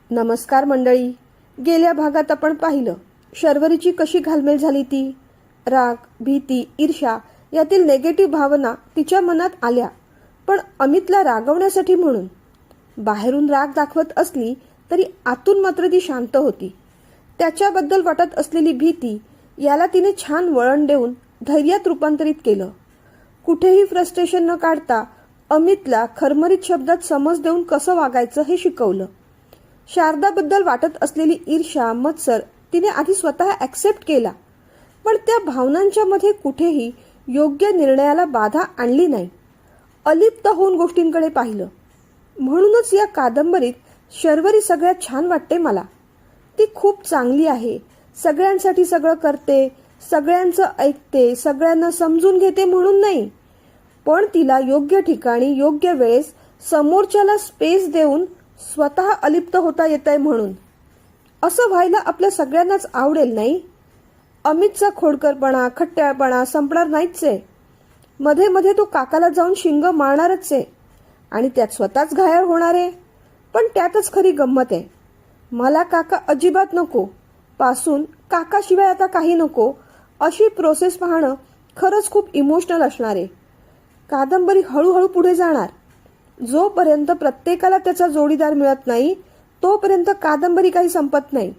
नमस्कार मंडळी. गेल्या भागात आपण पाहिलं शर्वरीची कशी घालमेल झाली ती. राग, भीती, ईर्ष्या यातील नेगेटिव्ह भावना तिच्या मनात आल्या, पण अमितला रागवण्यासाठी म्हणून. बाहेरून राग दाखवत असली तरी आतून मात्र ती शांत होती. त्याच्याबद्दल वाटत असलेली भीती याला तिने छान वळण देऊन धैर्यात रूपांतरित केलं. कुठेही फ्रस्ट्रेशन न काढता अमितला खरमरीत शब्दात समज देऊन कसं वागायचं हे शिकवलं. शारदाबद्दल वाटत असलेली ईर्ष्या, मत्सर तिने आधी स्वतः ॲक्सेप्ट केला, पण त्या भावनांच्या मध्ये कुठेही योग्य निर्णयाला बाधा आणली नाही. अलिप्त होऊन गोष्टींकडे पाहिलं. म्हणूनच या कादंबरीत शर्वरी सगळ्यात छान वाटते मला. ती खूप चांगली आहे, सगळ्यांसाठी सगळं करते, सगळ्यांचं ऐकते, सगळ्यांना समजून घेते म्हणून नाही, पण तिला योग्य ठिकाणी योग्य वेळेस समोरच्याला स्पेस देऊन स्वतः अलिप्त होता येतंय म्हणून. असं व्हायला आपल्या सगळ्यांनाच आवडेल नाही. अमितचा खोडकरपणा, खट्ट्याळपणा संपणार नाहीच आहे. मध्ये मध्ये तो काकाला जाऊन शिंग मारणारच आहे आणि त्यात स्वतःच घायाळ होणार आहे. पण त्यातच खरी गंमत आहे. मला काका अजिबात नको पासून काकाशिवाय आता काही नको अशी प्रोसेस पाहणं खरंच खूप इमोशनल असणार आहे. कादंबरी हळूहळू पुढे जाणार. जोपर्यंत प्रत्येकाला त्याचा जोडीदार मिळत नाही तोपर्यंत कादंबरी काही संपत नाही.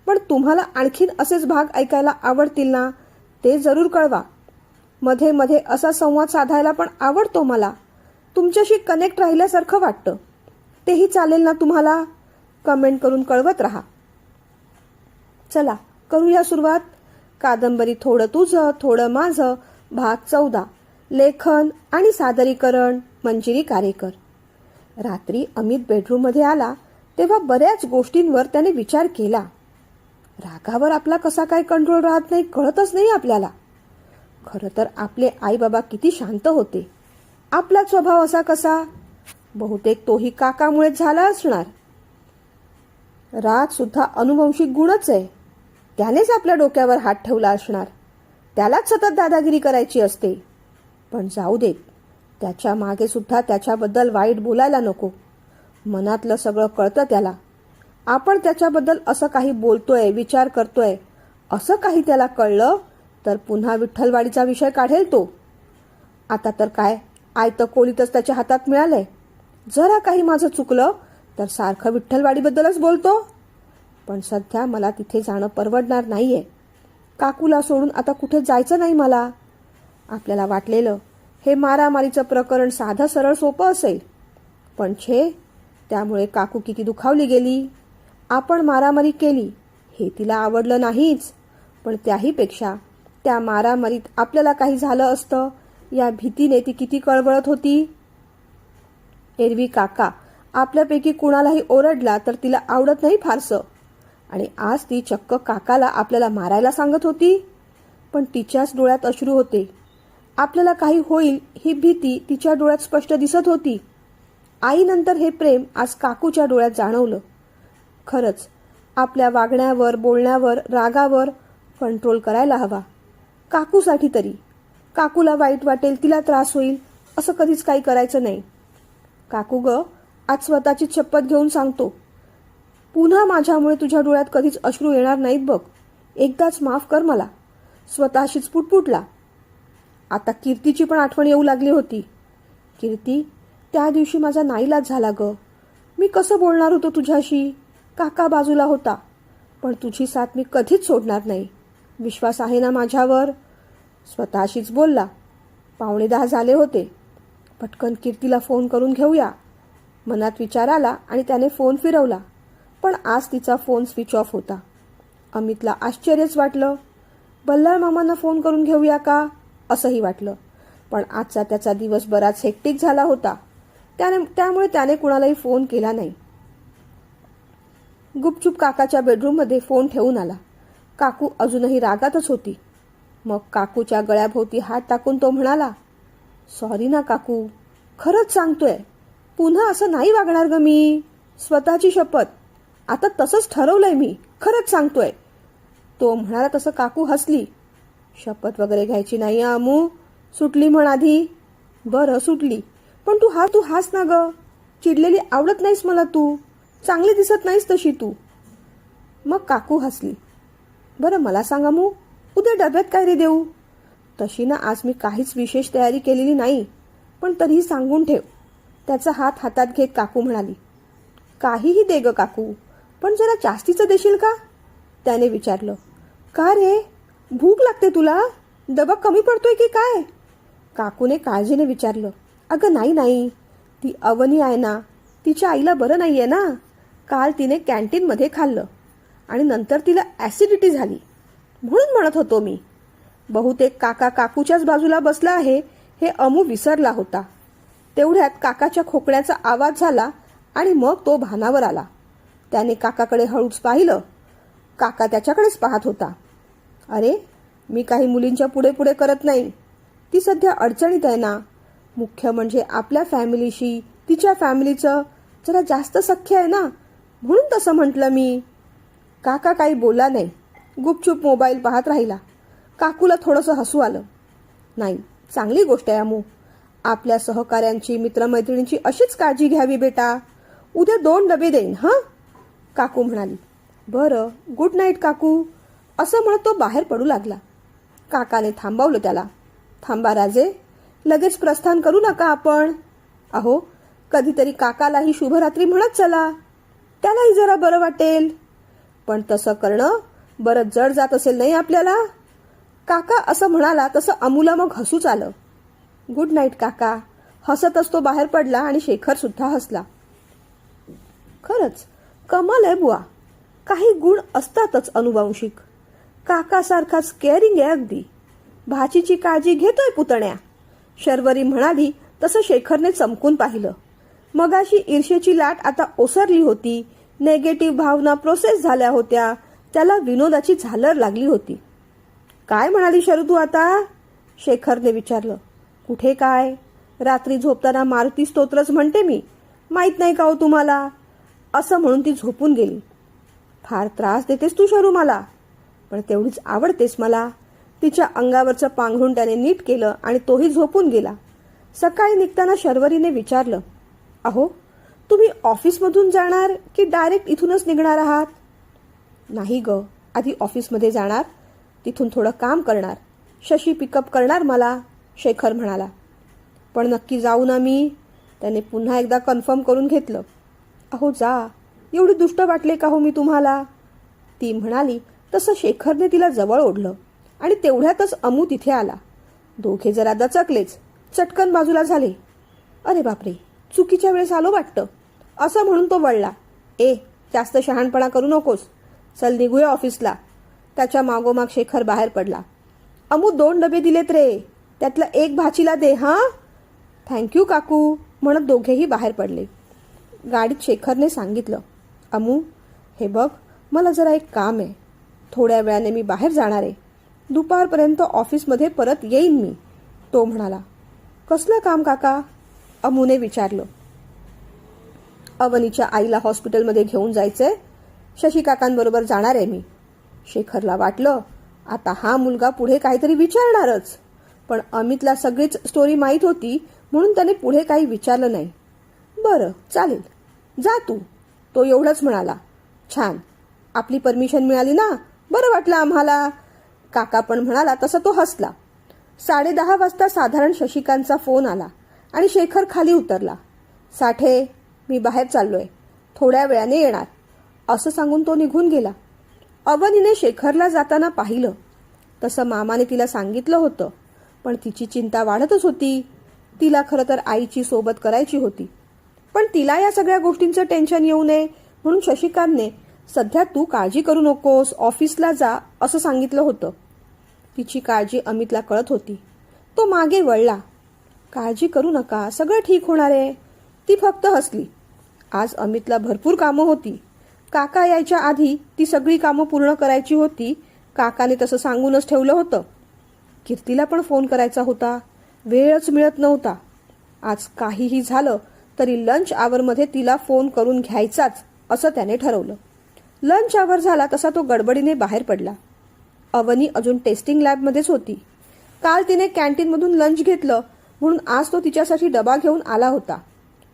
पण तुम्हाला आणखीन असेच भाग ऐकायला आवडतील ना, ते जरूर कळवा. मध्ये मध्ये असा संवाद साधायला पण आवडतो मला. तुमच्याशी कनेक्ट राहिल्यासारखं वाटतं. तेही चालेल ना तुम्हाला? कमेंट करून कळवत राहा. चला करूया सुरुवात. कादंबरी थोडं तुझं थोडं माझं, भाग 14. लेखन आणि सादरीकरण मंजिरी कारेकर. रात्री अमित बेडरूममध्ये आला तेव्हा बऱ्याच गोष्टींवर त्याने विचार केला. रागावर आपला कसा काय कंट्रोल राहत नाही कळतच नाही आपल्याला. खरं तर आपले आई बाबा किती शांत होते. आपला स्वभाव असा कसा? बहुतेक तोही काकामुळेच झाला असणार. राग सुद्धा अनुवंशिक गुणच आहे. त्यानेच आपल्या डोक्यावर हात ठेवला असणार. त्यालाच सतत दादागिरी करायची असते. पण जाऊ देत, त्याच्या मागे सुद्धा त्याच्याबद्दल वाईट बोलायला नको. मनातलं सगळं कळतं त्याला. आपण त्याच्याबद्दल असं काही बोलतोय, विचार करतोय असं काही त्याला कळलं तर पुन्हा विठ्ठलवाडीचा विषय काढेल तो. आता तर काय आयतं कोळीतच त्याच्या हातात मिळालंय. जरा काही माझं चुकलं तर सारखं विठ्ठलवाडीबद्दलच बोलतो. पण सध्या मला तिथे जाणं परवडणार नाहीये. काकूला सोडून आता कुठे जायचं नाही मला. आपल्याला वाटलेलं हे मारामारीचं प्रकरण साधं सरळ सोपं असेल, पण छे, त्यामुळे काकू किती दुखावली गेली. आपण मारामारी केली हे तिला आवडलं नाहीच, पण त्याहीपेक्षा त्या मारामारीत आपल्याला काही झालं असतं या भीतीने ती किती कळवळत होती. एरवी काका आपल्यापैकी कुणालाही ओरडला तर तिला आवडत नाही फारसं, आणि आज ती चक्क काकाला आपल्याला मारायला सांगत होती. पण तिच्याच डोळ्यात अश्रू होते. आपल्याला काही होईल ही भीती तिच्या डोळ्यात स्पष्ट दिसत होती. आईनंतर हे प्रेम आज काकूच्या डोळ्यात जाणवलं. खरंच आपल्या वागण्यावर, बोलण्यावर, रागावर कंट्रोल करायला हवा. काकूसाठी तरी. काकूला वाईट वाटेल, तिला त्रास होईल असं कधीच काही करायचं नाही. काकू ग, आज स्वतःची शपथ घेऊन सांगतो, पुन्हा माझ्यामुळे तुझ्या डोळ्यात कधीच अश्रू येणार नाहीत बघ. एकदाच माफ कर मला. स्वतःशीच पुटपुटला. आता कीर्तीची पण आठवण येऊ लागली होती. कीर्ती, त्या दिवशी माझा नाईलाज झाला ग. मी कसं बोलणार होतो तुझ्याशी. काका बाजूला होता, पण तुझी साथ मी कधीच सोडणार नाही. विश्वास आहे ना माझ्यावर? स्वतःशीच बोलला. 9:45 झाले होते. पटकन कीर्तीला फोन करून घेऊया. मनात विचार आला आणि त्याने फोन फिरवला, पण आज तिचा फोन स्विच ऑफ होता. अमितला आश्चर्यच वाटलं. बल्लाळ मामांना फोन करून घेऊया का असंही वाटलं, पण आजचा त्याचा दिवस बराच हेक्टिक झाला होता. त्यामुळे त्याने कुणालाही फोन केला नाही. गुपचूप काकाच्या बेडरूममध्ये फोन ठेवून आला. काकू अजूनही रागातच होती. मग काकूच्या गळ्याभोवती हात टाकून तो म्हणाला, सॉरी ना काकू, खरंच सांगतोय, पुन्हा असं नाही वागणार ग मी. स्वतःची शपथ. आता तसंच ठरवलंय मी, खरंच सांगतोय. तो म्हणाला तसं काकू हसली. शपथ वगैरे घ्यायची नाही आमू, सुटली म्हण आधी. बरं सुटली, पण तू हास ना ग. चिडलेली आवडत नाहीस मला तू. चांगली दिसत नाहीस तशी तू. मग काकू हसली. बरं मला सांगा मू, उद्या डब्यात काय रे देऊ? तशी ना आज मी काहीच विशेष तयारी केलेली नाही, पण तरीही सांगून ठेव. त्याचा हात हातात घेत काकू म्हणाली. काहीही दे ग काकू, पण जरा जास्तीचं देशील का? त्याने विचारलं. का रे, भूक लागते तुला? डबा कमी पडतोय की काय? काकूने काळजीने विचारलं. अगं नाही नाही, ती अवनी आहे ना, तिच्या आईला बरं नाहीये ना. काल तिने कॅन्टीनमध्ये खाल्लं आणि नंतर तिला ॲसिडिटी झाली, म्हणून म्हणत होतो मी. बहुतेक काका काकूच्याच बाजूला बसला आहे हे अमू विसरला होता. तेवढ्यात काकाच्या खोकण्याचा आवाज झाला आणि मग तो भानावर आला. त्याने काकाकडे हळूच पाहिलं. काका त्याच्याकडेच पाहत होता. अरे, मी काही मुलींच्या पुढे पुढे करत नाही. ती सध्या अडचणीत आहे ना. मुख्य म्हणजे आपल्या फॅमिलीशी तिच्या फॅमिलीचं जरा जास्त सख्य आहे ना, म्हणून तसं म्हटलं मी. काका काही बोलला नाही, गुपचूप मोबाईल पाहत राहिला. काकूला थोडंसं हसू आलं. नाही, चांगली गोष्ट आहे अमू. आपल्या सहकाऱ्यांची मित्रमैत्रिणींची अशीच काळजी घ्यावी बेटा. उद्या 2 डबे देईन हां, काकू म्हणाली. बरं, गुड नाईट काकू, असं म्हणत तो बाहेर पडू लागला. काकाने थांबवलं त्याला. थांबा राजे, लगेच प्रस्थान करू नका आपण. अहो, कधीतरी काकालाही शुभरात्री म्हणत चला, त्यालाही जरा बरं वाटेल. पण तसं करणं बरं जड जात असेल नाही आपल्याला. काका असं म्हणाला तसं अमूला मग हसूच आलं. गुड नाईट काका, हसतच तो बाहेर पडला आणि शेखर सुद्धा हसला. खरंच कमाल आहे बुवा, काही गुण असतातच अनुवांशिक. काकासारखाच केअरिंग आहे अगदी. भाचीची काळजी घेतोय पुतण्या. शर्वरी म्हणाली तसं शेखरने चमकून पाहिलं. मगाशी ईर्षेची लाट आता ओसरली होती. नेगेटिव्ह भावना प्रोसेस झाल्या होत्या. त्याला विनोदाची झालर लागली होती. काय म्हणाली शरू तू आता? शेखरने विचारलं. कुठे काय, रात्री झोपताना मारुती स्तोत्रच म्हणते मी, माहीत नाही का हो तुम्हाला? असं म्हणून ती झोपून गेली. फार त्रास देतेस तू शरू मला, पण तेवढीच आवडतेस मला. तिच्या अंगावरचं पांघरून त्याने नीट केलं आणि तोही झोपून गेला. सकाळी निघताना शर्वरीने विचारलं. अहो, तुम्ही ऑफिसमधून जाणार की डायरेक्ट इथूनच निघणार आहात? नाही ग, आधी ऑफिसमध्ये जाणार, तिथून थोडं काम करणार. शशी पिकअप करणार मला, शेखर म्हणाला. पण नक्की जाऊ ना मी? त्याने पुन्हा एकदा कन्फर्म करून घेतलं. अहो जा, एवढी दुष्ट वाटले का हो मी तुम्हाला? ती म्हणाली तसं शेखरने तिला जवळ ओढलं आणि तेवढ्यातच अमू तिथे आला. दोघे जरा दचकलेच, चटकन बाजूला झाले. अरे बापरे, चुकीच्या वेळेस आलो वाटतं, असं म्हणून तो वळला. ए, जास्त शहाणपणा करू नकोस, चल निघूया ऑफिसला. त्याच्या मागोमाग शेखर बाहेर पडला. अमू 2 डबे दिलेत रे, त्यातला 1 भाचीला दे हां. थँक्यू काकू, म्हणत दोघेही बाहेर पडले. गाडीत शेखरने सांगितलं. अमू, हे बघ, मला जरा एक काम आहे. थोड्या वेळाने मी बाहेर जाणार आहे. दुपारपर्यंत ऑफिसमध्ये परत येईन मी. तो म्हणाला. कसलं काम काका? अमूने विचारलं. अवनीच्या आईला हॉस्पिटलमध्ये घेऊन जायचंय. शशी काकांबरोबर जाणार आहे मी. शेखरला वाटलं आता हा मुलगा पुढे काहीतरी विचारणारच, पण अमितला सगळीच स्टोरी माहीत होती म्हणून त्याने पुढे काही विचारलं नाही. बरं चालेल, जा तू, तो एवढंच म्हणाला. छान, आपली परमिशन मिळाली ना, बरं वाटलं आम्हाला. काका पण म्हणाला तसा तो हसला. 10:30 वाजता साधारण शशिकांतचा फोन आला आणि शेखर खाली उतरला. साठे, मी बाहेर चाललोय, थोड्या वेळाने येणार, असं सांगून तो निघून गेला. अवनीने शेखरला जाताना पाहिलं. तसं मामाने तिला सांगितलं होतं, पण तिची चिंता वाढतच होती. तिला खरं तर आईची सोबत करायची होती, पण तिला या सगळ्या गोष्टींचं टेन्शन येऊ नये म्हणून शशिकांतने सध्या तू काळजी करू नकोस, ऑफिसला जा, असं सांगितलं होतं. तिची काळजी अमितला कळत होती. तो मागे वळला. काळजी करू नका, सगळं ठीक होणार आहे. ती फक्त हसली. आज अमितला भरपूर कामं होती. काका यायच्या आधी ती सगळी कामं पूर्ण करायची होती. काकाने तसं सांगूनच ठेवलं होतं. कीर्तीला पण फोन करायचा होता, वेळच मिळत नव्हता. आज काहीही झालं तरी लंच आवरमध्ये तिला फोन करून घ्यायचाच, असं त्याने ठरवलं. लंच आवर झाला तसा तो गडबडीने बाहेर पडला. अवनी अजून टेस्टिंग लॅबमध्येच होती. काल तिने कॅन्टीनमधून लंच घेतलं म्हणून आज तो तिच्यासाठी डबा घेऊन आला होता,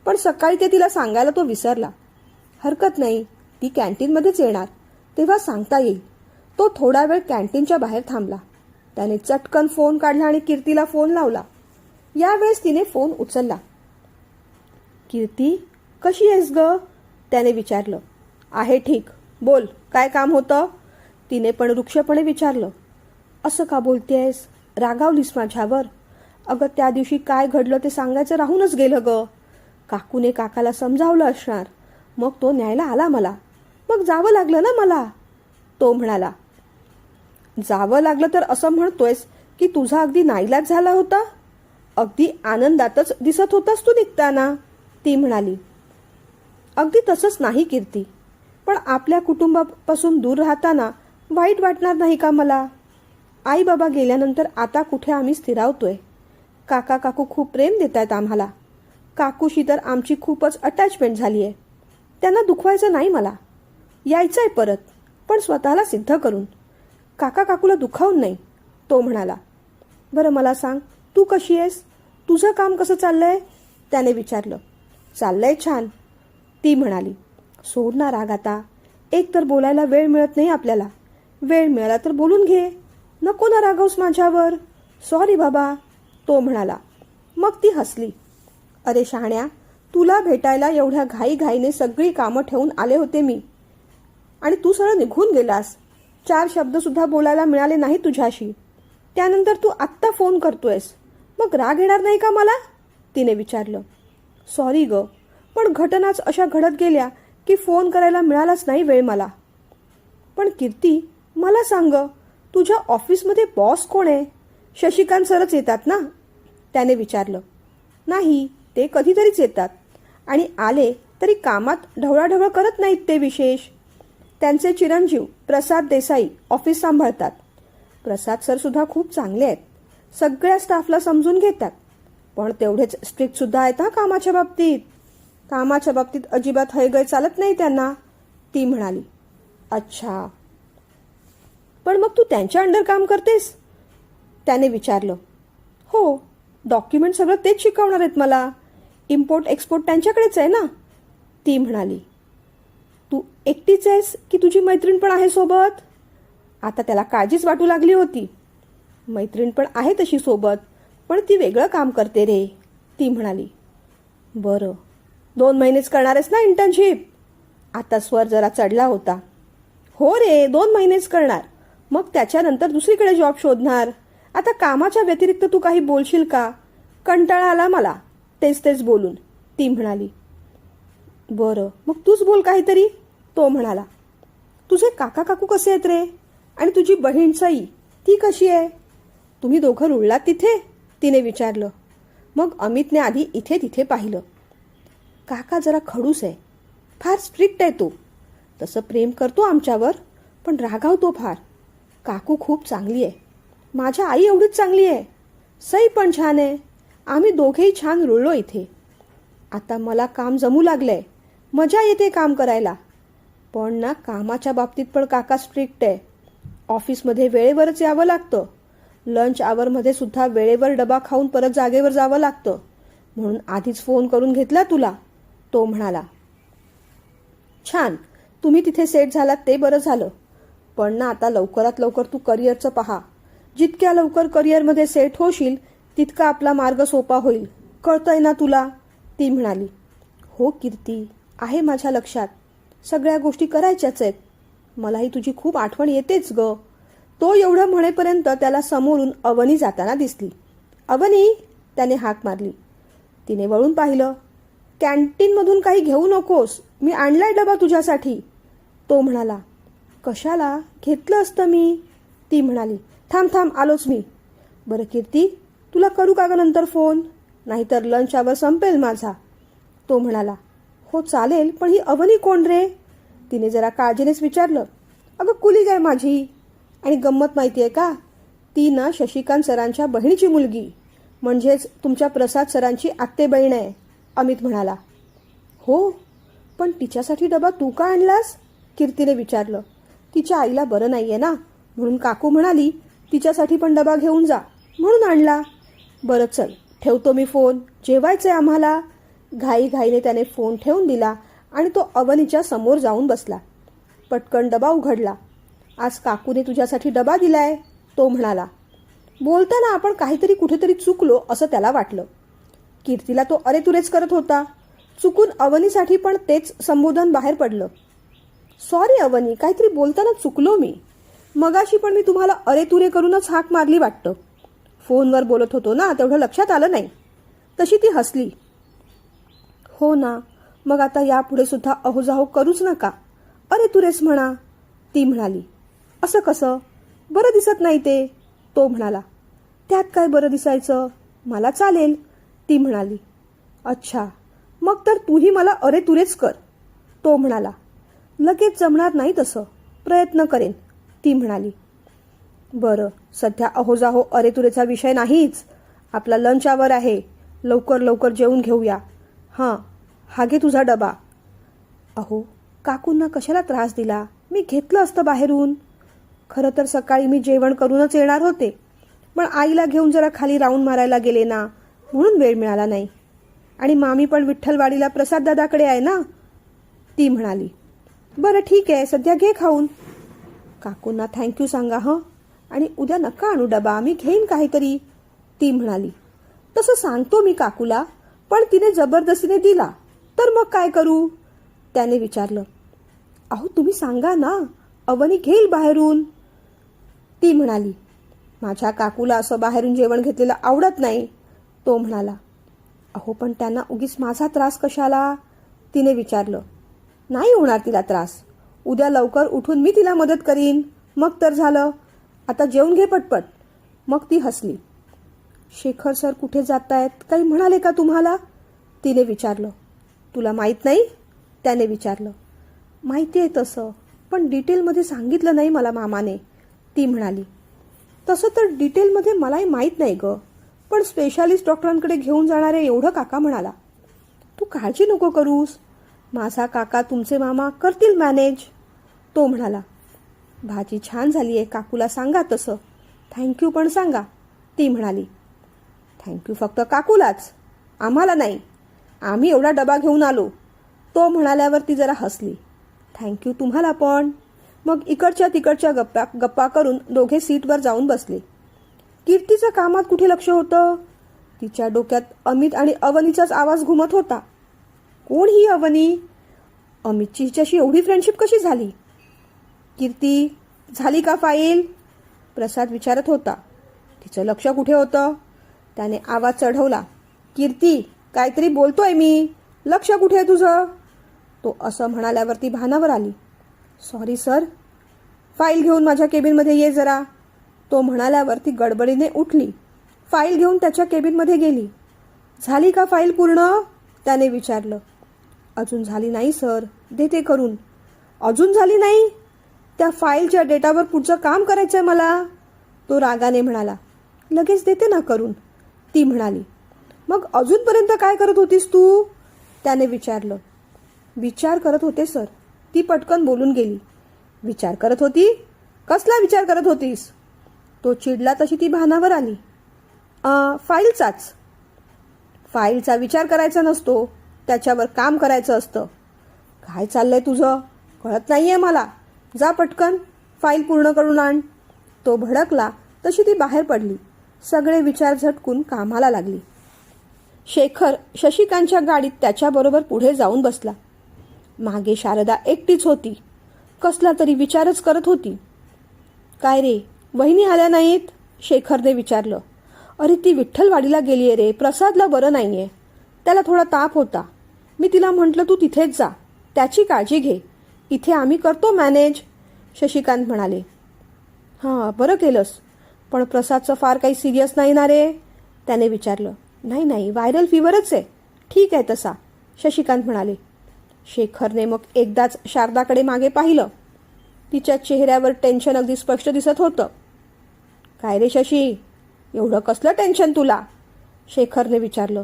पण सकाळी ते तिला सांगायला तो विसरला. हरकत नाही, ती कॅन्टीनमध्येच येणार, तेव्हा सांगता येईल. तो थोडा वेळ कॅन्टीनच्या बाहेर थांबला. त्याने चटकन फोन काढला आणि कीर्तीला फोन लावला. यावेळेस तिने फोन उचलला. कीर्ती, कशी आहेस ग? त्याने विचारलं. आहे ठीक, बोल, काय काम होतं? तिने पण रुक्षपणे विचारलं. असं का बोलतेयस? रागावलीस माझ्यावर? अगं, त्या दिवशी काय घडलं ते सांगायचं राहूनच गेलं ग. काकूने काकाला समजावलं असणार, मग तो न्यायला आला मला, मग जावं लागलं ना मला. तो म्हणाला. जावं लागलं तर असं म्हणतोयस की तुझा अगदी नाईलाज झाला होता? अगदी आनंदातच दिसत होतास तू निघताना, ती म्हणाली. अगदी तसंच नाही कीर्ती, पण आपल्या कुटुंबापासून दूर राहताना वाईट वाटणार नाही का मला? आई बाबा गेल्यानंतर आता कुठे आम्ही स्थिरावतोय. काका काकू खूप प्रेम देत आहेत आम्हाला. काकूशी तर आमची खूपच अटॅचमेंट झाली आहे. त्यांना दुखवायचं नाही मला. यायचंय परत, पण स्वतःला सिद्ध करून. काका काकूला दुखावून नाही, तो म्हणाला. बरं मला सांग, तू कशी आहेस? तुझं काम कसं चाललंय? त्याने विचारलं. चाललंय छान, ती म्हणाली. सोड ना राग आता. एक तर बोलायला वेळ मिळत नाही आपल्याला. वेळ मिळाला तर बोलून घे. नको ना रागवस माझ्यावर. सॉरी बाबा, तो म्हणाला. मग ती हसली. अरे शहाण्या, तुला भेटायला एवढ्या घाईघाईने सगळी कामं ठेवून आले होते मी, आणि तू सरळ निघून गेलास. 4 शब्दसुद्धा बोलायला मिळाले नाही तुझ्याशी. त्यानंतर तू आत्ता फोन करतोयस, मग राग येणार नाही का मला? तिने विचारलं. सॉरी ग, पण घटनाच अशा घडत गेल्या की फोन करायला मिळालाच नाही वेळ मला. पण कीर्ती, मला सांग, तुझ्या ऑफिसमध्ये बॉस कोण आहे? शशिकांत सरच येतात ना? त्याने विचारलं. नाही, ते कधीतरीच येतात, आणि आले तरी कामात ढवळाढवळ करत नाहीत ते विशेष. त्यांचे चिरंजीव प्रसाद देसाई ऑफिस सांभाळतात. प्रसाद सर सुद्धा खूप चांगले आहेत. सगळ्या स्टाफला समजून घेतात, पण तेवढेच स्ट्रिक्ट सुद्धा आहेत हा कामाच्या बाबतीत. कामाच्या बाबतीत अजिबात हयगय चालत नाही त्यांना, ती म्हणाली. अच्छा, पण मग तू त्यांच्या अंडर काम करतेस? त्याने विचारलं. हो, डॉक्युमेंट सगळं तेच शिकवणार आहेत मला. इम्पोर्ट एक्सपोर्ट त्यांच्याकडेच आहे ना, ती म्हणाली. तू एकटीच आहेस की तुझी मैत्रीण पण आहे सोबत? आता त्याला काळजीच वाटू लागली होती. मैत्रीण पण आहे तशी सोबत, पण ती वेगळं काम करते रे, ती म्हणाली. बरं, 2 महिनेच करणार आहेस ना इंटर्नशिप? आता स्वर जरा चढला होता. हो रे, 2 महिनेच करणार, मग त्याच्यानंतर दुसरीकडे जॉब शोधणार. आता कामाच्या व्यतिरिक्त तू काही बोलशील का? कंटाळा आला मला तेच तेच बोलून, ती म्हणाली. बरं, मग तूच बोल काहीतरी, तो म्हणाला. तुझे काका काकू कसे आहेत रे? आणि तुझी बहीण सई, ती कशी आहे? तुम्ही दोघं रुळलात तिथे? तिने विचारलं. मग अमितने आधी इथे तिथे पाहिलं. काका जरा खडूस आहे, फार स्ट्रिक्ट आहे तो. तसं प्रेम करतो आमच्यावर, पण रागावतो फार. काकू खूप चांगली आहे, माझ्या आई एवढीच चांगली आहे. सई पण छान आहे. आम्ही दोघेही छान रुळलो इथे. आता मला काम जमू लागलंय, मजा येते काम करायला. पण ना, कामाच्या बाबतीत पण काका स्ट्रिक्ट आहे. ऑफिसमध्ये वेळेवरच यावं लागतं. लंच आवरमध्ये सुद्धा वेळेवर डबा खाऊन परत जागेवर जावं लागतं. म्हणून आधीच फोन करून घेतला तुला, तो म्हणाला. छान, तुम्ही तिथे सेट झालात ते बरं झालं. पण ना, आता लवकरात लवकर तू करिअरचं पहा. जितक्या लवकर करिअरमध्ये सेट होशील तितका आपला मार्ग सोपा होईल. कळतंय ना तुला, ती म्हणाली. हो कीर्ती, आहे माझ्या लक्षात. सगळ्या गोष्टी करायच्याच आहेत. मलाही तुझी खूप आठवण येतेच ग. तो एवढं म्हणेपर्यंत त्याला समोरून अवनी जाताना दिसली. अवनी, त्याने हाक मारली. तिने वळून पाहिलं. कॅन्टीनमधून काही घेऊ नकोस, मी आणलाय डबा तुझ्यासाठी, तो म्हणाला. कशाला? घेतलं असतं मी, ती म्हणाली. थांब थांब, आलोच मी. बरं कीर्ती, तुला करू का ग नंतर फोन? नाहीतर लंच आवर संपेल माझा, तो म्हणाला. हो चालेल, पण ही अवनी कोण रे? तिने जरा काळजीनेच विचारलं. अगं कुलीग आहे माझी. आणि गंमत माहिती आहे का, ती ना शशिकांत सरांच्या बहिणीची मुलगी, म्हणजेच तुमच्या प्रसाद सरांची आत्ते बहीण आहे, अमित म्हणाला. हो, पण तिच्यासाठी डबा तू का आणलास? कीर्तीने विचारलं. तिच्या आईला बरं नाही आहे ना, म्हणून काकू म्हणाली तिच्यासाठी पण डबा घेऊन जा, म्हणून आणला. बरं चल, ठेवतो मी फोन, जेवायचंय आम्हाला. घाईघाईने त्याने फोन ठेवून दिला आणि तो अवनीच्या समोर जाऊन बसला. पटकन डबा उघडला. आज काकूने तुझ्यासाठी डबा दिलाय, तो म्हणाला. बोलताना आपण काहीतरी कुठेतरी चुकलो असं त्याला वाटलं. कीर्तीला तो अरेतुरेच करत होता. चुकून अवनीसाठी पण तेच संबोधन बाहेर पडलं. सॉरी अवनी, काहीतरी बोलताना चुकलो मी. मगाशी पण मी तुम्हाला अरेतुरे करूनच हाक मारली वाटतं. फोनवर बोलत होतो ना, तेवढं लक्षात आलं नाही. तशी ती हसली. हो ना, मग आता यापुढे सुद्धा अहोजाहो करूच नका, अरेतुरेच म्हणा, ती म्हणाली. असं कसं? बरं दिसत नाही ते, तो म्हणाला. त्यात काय बरं दिसायचं, मला चालेल, ती म्हणाली. अच्छा, मग तर तूही मला अरेतुरेच कर, तो म्हणाला. लगेच जमणार नाही तसं, प्रयत्न करेन, ती म्हणाली. बरं, सध्या अहोजाहो अरेतुरेचा विषय नाहीच. आपला लंच आवर आहे, लवकर लवकर जेवून घेऊया. हां, हा घे तुझा डबा. अहो, काकूंना कशाला त्रास दिला, मी घेतलं असतं बाहेरून. खरं तर सकाळी मी जेवण करूनच येणार होते, पण आईला घेऊन जरा खाली राऊंड मारायला गेले ना, म्हणून वेळ मिळाला नाही. आणि मामी पण विठ्ठलवाडीला प्रसाद दादाकडे आहे ना, ती म्हणाली. बरं ठीक आहे, सध्या घे खाऊन. काकूंना थँक्यू सांगा हं, आणि उद्या नका आणू डबा, मी घेईन काहीतरी, ती म्हणाली. तसं सांगतो मी काकूला, पण तिने जबरदस्तीने दिला तर मग काय करू, त्याने विचारलं. अहो तुम्ही सांगा ना, अवनी घेईल बाहेरून, ती म्हणाली. माझ्या काकूला असं बाहेरून जेवण घेतलेलं आवडत नाही, तो म्हणाला. अहो पण त्यांना उगीच माझा त्रास कशाला, तिने विचारलं. नाही होणार तिला त्रास, उद्या लवकर उठून मी तिला मदत करीन, मग तर झालं. आता जेवून घे पटपट. मग ती हसली. शेखर सर कुठे जात आहेत, काही म्हणाले का तुम्हाला, तिने विचारलं. तुला माहीत नाही, त्याने विचारलं. माहिती आहे तसं, पण डिटेलमध्ये सांगितलं नाही मला मामाने, ती म्हणाली. तसं तर डिटेलमध्ये मलाही माहीत नाही गं, पण स्पेशालिस्ट डॉक्टरांकडे घेऊन जाणारे एवढं काका म्हणाला. तू काळजी नको करूस, माझा काका तुमचे मामा करतील मॅनेज, तो म्हणाला. भाजी छान झाली आहे, काकूला सांगा तसं, थँक्यू पण सांगा, ती म्हणाली. थँक्यू फक्त काकूलाच, आम्हाला नाही, आम्ही एवढा डबा घेऊन आलो, तो म्हणाल्यावर ती जरा हसली. थँक्यू तुम्हाला पण. मग इकडच्या तिकडच्या गप्पा करून दोघे सीटवर जाऊन बसले. कीर्तीचं कामात कुठे लक्ष होतं, तिच्या डोक्यात अमित आणि अवनीचाच आवाज घुमत होता. कोण ही अवनी, अमितची हिच्याशी एवढी फ्रेंडशिप कशी झाली. कीर्ती, झाली का फाईल, प्रसाद विचारत होता. तिचं लक्ष कुठे होतं, त्याने आवाज चढवला. कीर्ती, काहीतरी बोलतोय मी, लक्ष कुठे आहे तुझं, तो असं म्हणाल्यावरती भानावर आली. सॉरी सर, फाईल घेऊन माझ्या केबिनमध्ये ये जरा, तो म्हणाल्यावरती गडबडीने उठली. फाईल घेऊन त्याच्या केबिनमध्ये गेली. झाली का फाईल पूर्ण, त्याने विचारलं. अजून झाली नाही सर, देते करून. अजून झाली नाही, त्या फाईलच्या डेटावर पुढचं काम करायचंय मला, तो रागाने म्हणाला. लगेच देते ना करून, ती म्हणाली. मग अजूनपर्यंत काय करत होतीस तू, त्याने विचारलं. विचार करत होते सर, ती पटकन बोलून गेली. विचार करत होती, कसला विचार करत होतीस, तो चिडला. तशी ती भानावर आली. फाईलचाच. फाईलचा विचार करायचा नसतो, त्याच्यावर काम करायचं असतं. काय चाललंय तुझं, कळत नाहीये मला, जा पटकन फाईल पूर्ण करून आण, तो भडकला. तशी ती बाहेर पडली. सगळे विचार झटकून कामाला लागली. शेखर शशिकांतच्या गाडीत त्याच्याबरोबर पुढे जाऊन बसला. मागे शारदा एकटीच होती, कसला तरी विचारच करत होती. काय रे, वहिनी आल्या नाहीत, शेखरने विचारलं. अरे ती विठ्ठलवाडीला गेलीये रे, प्रसादला बरं नाहीये, त्याला थोडा ताप होता, मी तिला म्हटलं तू तिथेच जा, त्याची काळजी घे, इथे आम्ही करतो मॅनेज, शशिकांत म्हणाले. हां बरं केलंस, पण प्रसादचं फार काही सिरियस नाही ना रे, त्याने विचारलं. नाही नाही, व्हायरल फीवरच आहे, ठीक आहे तसा, शशिकांत म्हणाले. शेखरने मग एकदाच शारदाकडे मागे पाहिलं. तिच्या चेहऱ्यावर टेन्शन अगदी स्पष्ट दिसत होतं. काय रे शशी, एवढं कसलं टेन्शन तुला, शेखरने विचारलं.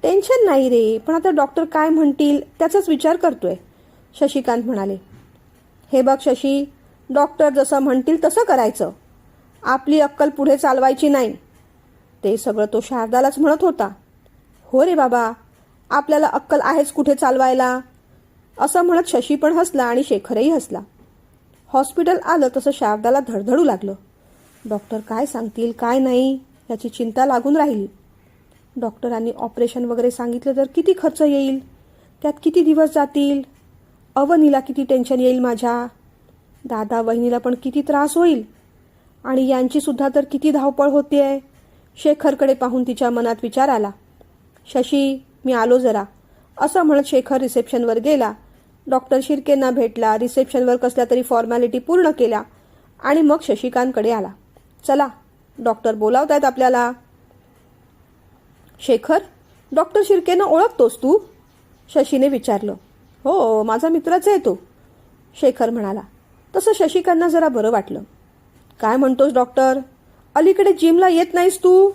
टेन्शन नाही रे, पण आता डॉक्टर काय म्हणतील त्याचाच विचार करतोय, शशिकांत म्हणाले. हे बघ शशी, डॉक्टर जसं म्हणतील तसं करायचं, आपली अक्कल पुढे चालवायची नाही, ते सगळं तो शारदालाच म्हणत होता. हो रे बाबा, आपल्याला अक्कल आहेच कुठे चालवायला, असं म्हणत शशी पण हसला आणि शेखरही हसला. हॉस्पिटल आलं तसं शारदाला धडधडू लागलं. डॉक्टर काय सांगतील काय नाही याची चिंता लागून राहिली. डॉक्टरांनी ऑपरेशन वगैरे सांगितलं तर किती खर्च येईल, त्यात किती दिवस जातील, अवनीला किती टेन्शन येईल, माझ्या दादा वहिनीला पण किती त्रास होईल, आणि यांची सुद्धा तर किती धावपळ होतीये. शेखरकडे पाहून तिच्या मनात विचार आला. शशी, मी आलो जरा, असं म्हणत शेखर रिसेप्शनवर गेला. डॉक्टर शिर्केंना भेटला, रिसेप्शनवर कसल्या तरी फॉर्मॅलिटी पूर्ण केल्या आणि मग शशिकांतकडे आला. चला, डॉक्टर बोलावतायत आपल्याला. शेखर, डॉक्टर शिर्केंना ओळखतोस तू? शशीने विचारलं. हो, माझा मित्रच आहे तो, शेखर म्हणाला. तसं शशिकांना जरा बरं वाटलं. काय म्हणतोस डॉक्टर? अलीकडे जिमला येत नाहीस तू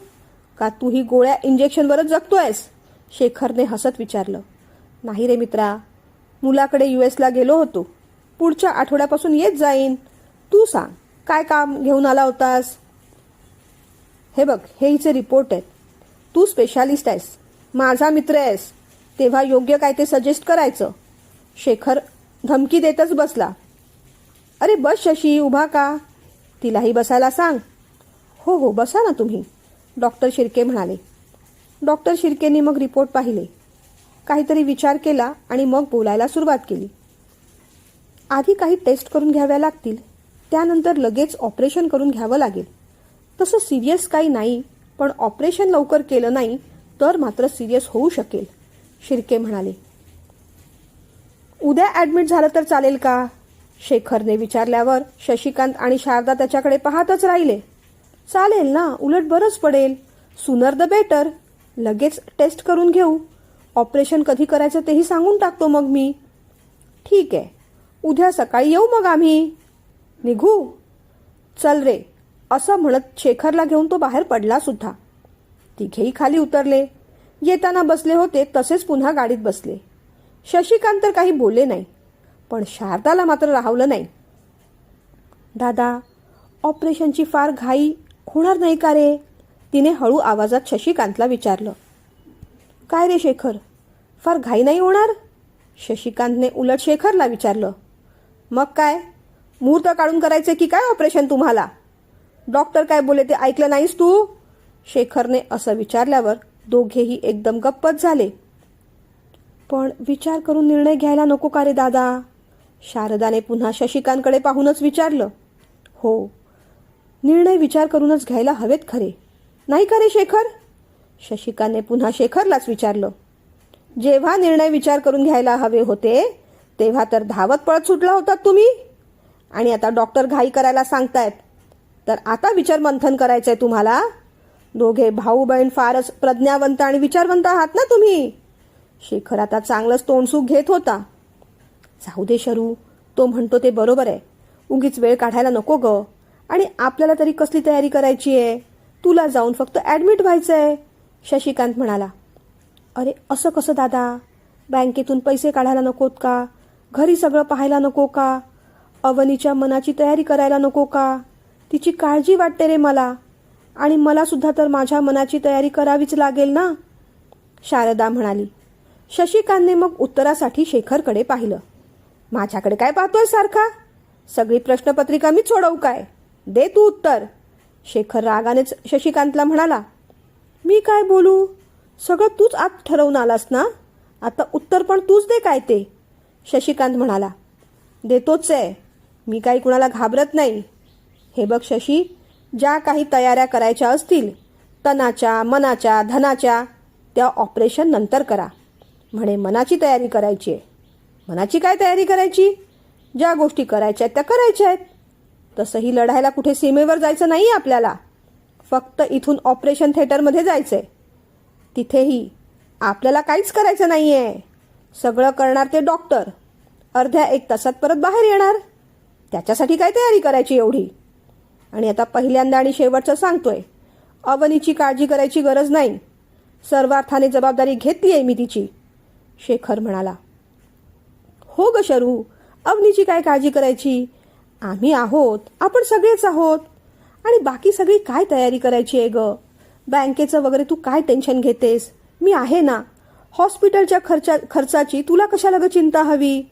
का? तूही गोळ्या इंजेक्शनवरच जगतोयस? शेखरने हसत विचारलं. नाही रे मित्रा, मुलाकडे यूएसला गेलो होतो. पुढच्या आठवड्यापासून येत जाईन. तू सांग, काय काम घेऊन आला होतास? हे बघ, हे हिचे रिपोर्ट आहेत. तू स्पेशालिस्ट आहेस, माझा मित्र आहेस, तेव्हा योग्य काय ते सजेस्ट करायचं. शेखर धमकी देतच बसला. अरे बस शशी, उभा का? तिलाही बसायला सांग. हो हो, बसा ना तुम्ही, डॉक्टर शिर्के म्हणाले. डॉक्टर शिर्केंनी मग रिपोर्ट पाहिले, काहीतरी विचार केला आणि मग बोलायला सुरुवात केली. आधी काही टेस्ट करून घ्याव्या लागतील, त्यानंतर लगेच ऑपरेशन करून घ्यावं लागेल. तसं सिरियस काही नाही, पण ऑपरेशन लवकर केलं नाही तर मात्र सिरियस होऊ शकेल, शिर्के म्हणाले. उद्या ॲडमिट झालं तर चालेल का? शेखरने विचारल्यावर शशिकांत आणि शारदा त्याच्याकडे पाहतच राहिले. चालेल ना, उलट बरंच पडेल. Sooner the better. लगेच टेस्ट करून घेऊ. ऑपरेशन कधी करायचं तेही सांगून टाकतो मग मी. ठीक आहे, उद्या सकाळी येऊ मग आम्ही. निघू? चल रे, असं म्हणत शेखरला घेऊन तो बाहेर पडला सुद्धा. तिघेही खाली उतरले. येताना बसले होते तसेच पुन्हा गाडीत बसले. शशिकांत तर काही बोलले नाही, पण शारदाला मात्र राहवलं नाही. दादा, ऑपरेशनची फार घाई होणार नाही का रे? तिने हळू आवाजात शशिकांतला विचारलं. काय रे शेखर, फार घाई नाही होणार? शशिकांतने उलट शेखरला विचारलं. मग काय, मुहूर्त काढून करायचे की काय ऑपरेशन तुम्हाला? डॉक्टर काय बोले ते ऐकलं नाहीस तू? शेखरने असं विचारल्यावर दोघेही एकदम गप्पच झाले. पण विचार करून निर्णय घ्यायला नको का रे दादा? शारदाने पुन्हा शशिकांतकडे पाहूनच विचारलं. हो, निर्णय विचार करूनच घ्यायला हवेत खरे, नाही का रे शेखर? शशिकांतने पुन्हा शेखरलाच विचारलं. जेव्हा निर्णय विचार करून घ्यायला हवे होते तेव्हा तर धावत पळत सुटला होतात तुम्ही, आणि आता डॉक्टर घाई करायला सांगतायत तर आता विचार मंथन करायचंय तुम्हाला? दोघे भाऊ बहीण फारच प्रज्ञावंत आणि विचारवंत आहात ना तुम्ही. शेखर आता चांगलंच तोंडसूक घेत होता. जाऊ दे शरू, तो म्हणतो ते बरोबर आहे. उगीच वेळ काढायला नको ग, आणि आपल्याला तरी कसली तयारी करायची आहे? तुला जाऊन फक्त ॲडमिट व्हायचंय, शशिकांत म्हणाला. अरे असं कसं दादा? बँकेतून पैसे काढायला नकोत का? घरी सगळं पाहायला नको का? अवनीच्या मनाची तयारी करायला नको का? तिची काळजी वाटते रे मला, आणि मला सुद्धा तर माझ्या मनाची तयारी करावीच लागेल ना, शारदा म्हणाली. शशिकांतने मग उत्तरासाठी शेखरकडे पाहिलं. माझ्याकडे काय पाहतोय सारखा? सगळी प्रश्नपत्रिका मीच सोडवू काय? दे तू उत्तर. शेखर रागानेच शशिकांतला म्हणाला. मी काय बोलू? सगळं तूच आत ठरवून आलास ना, आता उत्तर पण तूच दे काय ते, शशिकांत म्हणाला. देतोच आहे, मी काही कुणाला घाबरत नाही. हे बघ शशी, ज्या काही तयाऱ्या करायच्या असतील तनाच्या, मनाच्या, धनाच्या, त्या ऑपरेशन नंतर करा. म्हणे मनाची तयारी करायची आहे. मनाची काय तयारी करायची? ज्या गोष्टी करायच्या आहेत त्या करायच्या आहेत. तसंही लढायला कुठे सीमेवर जायचं नाही आपल्याला, फक्त इथून ऑपरेशन थिएटरमध्ये जायचंय. तिथेही आपल्याला काहीच करायचं नाही आहे. सगळं करणार ते डॉक्टर. अर्ध्या एक तासात परत बाहेर येणार. त्याच्यासाठी काय तयारी करायची एवढी? आणि आता पहिल्यांदा आणि शेवटचं सांगतोय, अवनीची काळजी करायची गरज नाही. सर्वार्थाने जबाबदारी घेतली आहे मी तिची, शेखर म्हणाला. हो ग शरू, अवनीची काय काळजी करायची? आम्ही आहोत, आपण सगळेच आहोत. आणि बाकी सगळी काय तयारी करायची आहे ग? बँकेचं वगैरे तू काय टेन्शन घेतेस? मी आहे ना. हॉस्पिटलच्या खर्चाची तुला कशाला ग चिंता हवी?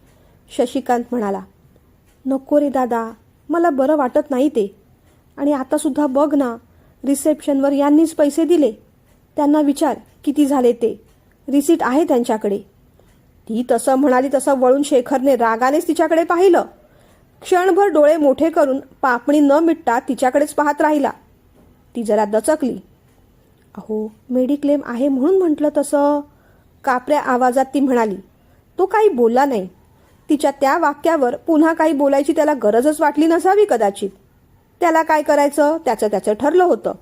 शशिकांत म्हणाला. नको रे दादा, मला बरं वाटत नाही ते. आणि आता सुद्धा बघ ना, रिसेप्शनवर यांनीच पैसे दिले. त्यांना विचार किती झाले ते. रिसीट आहे त्यांच्याकडे. ती तसं म्हणाली तसं वळून शेखरने रागानेच तिच्याकडे पाहिलं. क्षणभर डोळे मोठे करून पापणी न मिटता तिच्याकडेच पाहत राहिला. ती जरा दचकली. अहो, मेडिक्लेम आहे म्हणून म्हटलं तसं, कापऱ्या आवाजात ती म्हणाली. तो काही बोलला नाही. तिच्या त्या वाक्यावर पुन्हा काही बोलायची त्याला गरजच वाटली नसावी कदाचित. त्याला काय करायचं त्याचं त्याचं ठरलं होतं.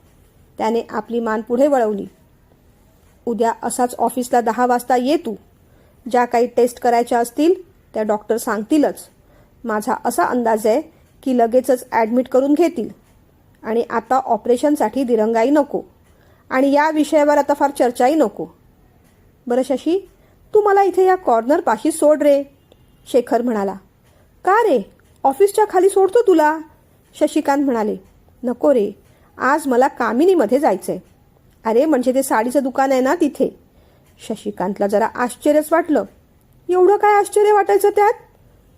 त्याने आपली मान पुढे वळवली. उद्या असाच ऑफिसला 10 वाजता ये तू. ज्या काही टेस्ट करायच्या असतील त्या डॉक्टर सांगतीलच. माझा असा अंदाज आहे की लगेचच ॲडमिट करून घेतील. आणि आता ऑपरेशनसाठी दिरंगाई नको. आणि या विषयावर आता फार चर्चाही नको. बरं शशी, तू मला इथे या कॉर्नरपाशी सोड रे, शेखर म्हणाला. का रे, ऑफिसच्या खाली सोडतो तुला, शशिकांत म्हणाले. नको रे, आज मला कामिनीमध्ये जायचंय. अरे म्हणजे ते साडीचं दुकान आहे ना तिथे. शशिकांतला जरा आश्चर्यच वाटलं. एवढं काय आश्चर्य वाटायचं त्यात?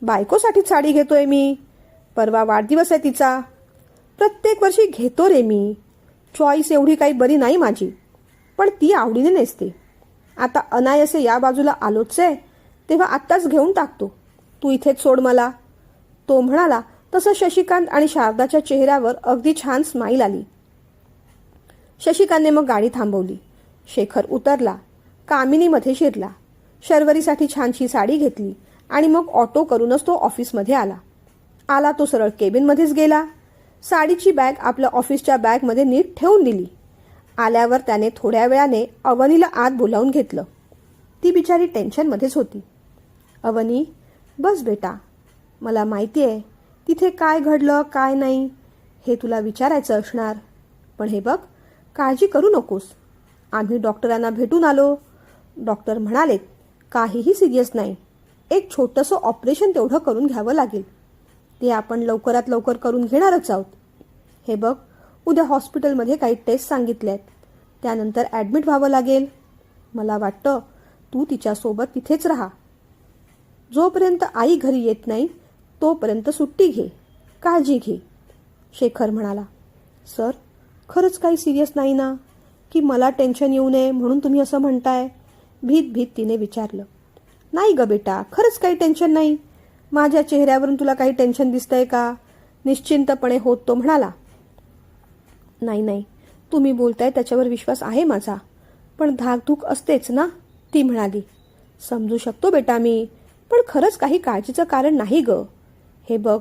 बायकोसाठीच साडी घेतोय मी. परवा वाढदिवस आहे तिचा. प्रत्येक वर्षी घेतो रे मी. चॉईस एवढी काही बरी नाही माझी, पण ती आवडीने नेसते. आता अनायसे या बाजूला आलोच आहे, तेव्हा आत्ताच घेऊन टाकतो. तू इथेच सोड मला, तो म्हणाला. तसं शशिकांत आणि शारदाच्या चेहऱ्यावर अगदी छान स्माईल आली. शशिकांतने मग गाडी थांबवली. शेखर उतरला. कामिनीमध्ये शिरला. शर्वरीसाठी छानशी साडी घेतली आणि मग ऑटो करूनच तो ऑफिसमध्ये आला. तो सरळ केबिनमध्येच गेला. साडीची बॅग आपल्या ऑफिसच्या बॅगमध्ये नीट ठेवून दिली. आल्यावर त्याने थोड्या वेळाने अवनीला आत बोलावून घेतलं. ती बिचारी टेन्शनमध्येच होती. अवनी, बस बेटा. मला माहिती आहे तिथे काय घडलं काय नाही हे तुला विचारायचं असणार. पण हे बघ, काळजी करू नकोस. आम्ही डॉक्टरांना भेटून आलो. डॉक्टर म्हणालेत काहीही सिरियस नाही. एक छोटंसं ऑपरेशन तेवढं करून घ्यावं लागेल. ते आपण लवकरात लवकर करून घेणारच आहोत. हे बघ, उद्या हॉस्पिटलमध्ये काही टेस्ट सांगितले आहेत. त्यानंतर ॲडमिट व्हावं लागेल. मला वाटतं तू तिच्यासोबत तिथेच राहा. जोपर्यंत आई घरी येत नाही तोपर्यंत सुट्टी घे. काळजी घे, शेखर म्हणाला. सर, खरंच काही सिरियस नाही ना? की मला टेन्शन येऊ नये म्हणून तुम्ही असं म्हणताय? भीत भीत तिने विचारलं. नाही ग बेटा, खरंच काही टेन्शन नाही. माझ्या चेहऱ्यावरून तुला काही टेन्शन दिसतंय का? निश्चिंतपणे होत तो म्हणाला. नाही, तुम्ही बोलताय त्याच्यावर विश्वास आहे माझा. पण धाकधूक असतेच ना, ती म्हणाली. समजू शकतो बेटा मी, पण खरंच काही काळजीचं कारण नाही ग. हे बघ,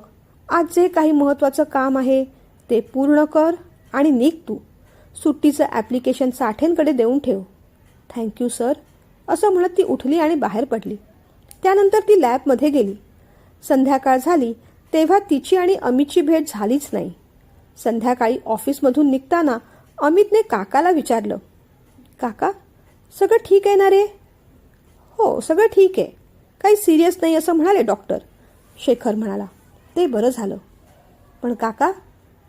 आज जे काही महत्त्वाचं काम आहे ते पूर्ण कर आणि निघ तू. सुट्टीचं ॲप्लिकेशन साठेंकडे देऊन ठेव. थँक्यू सर, असं म्हणत ती उठली आणि बाहेर पडली. त्यानंतर ती लॅबमध्ये गेली. संध्याकाळ झाली तेव्हा तिची आणि अमितची भेट झालीच नाही. संध्याकाळी ऑफिसमधून निघताना अमितने काकाला विचारलं, काका, सगळं ठीक आहे ना रे? हो, सगळं ठीक आहे. काही सिरियस नाही असं म्हणाले डॉक्टर, शेखर म्हणाला. ते बरं झालं. पण काका,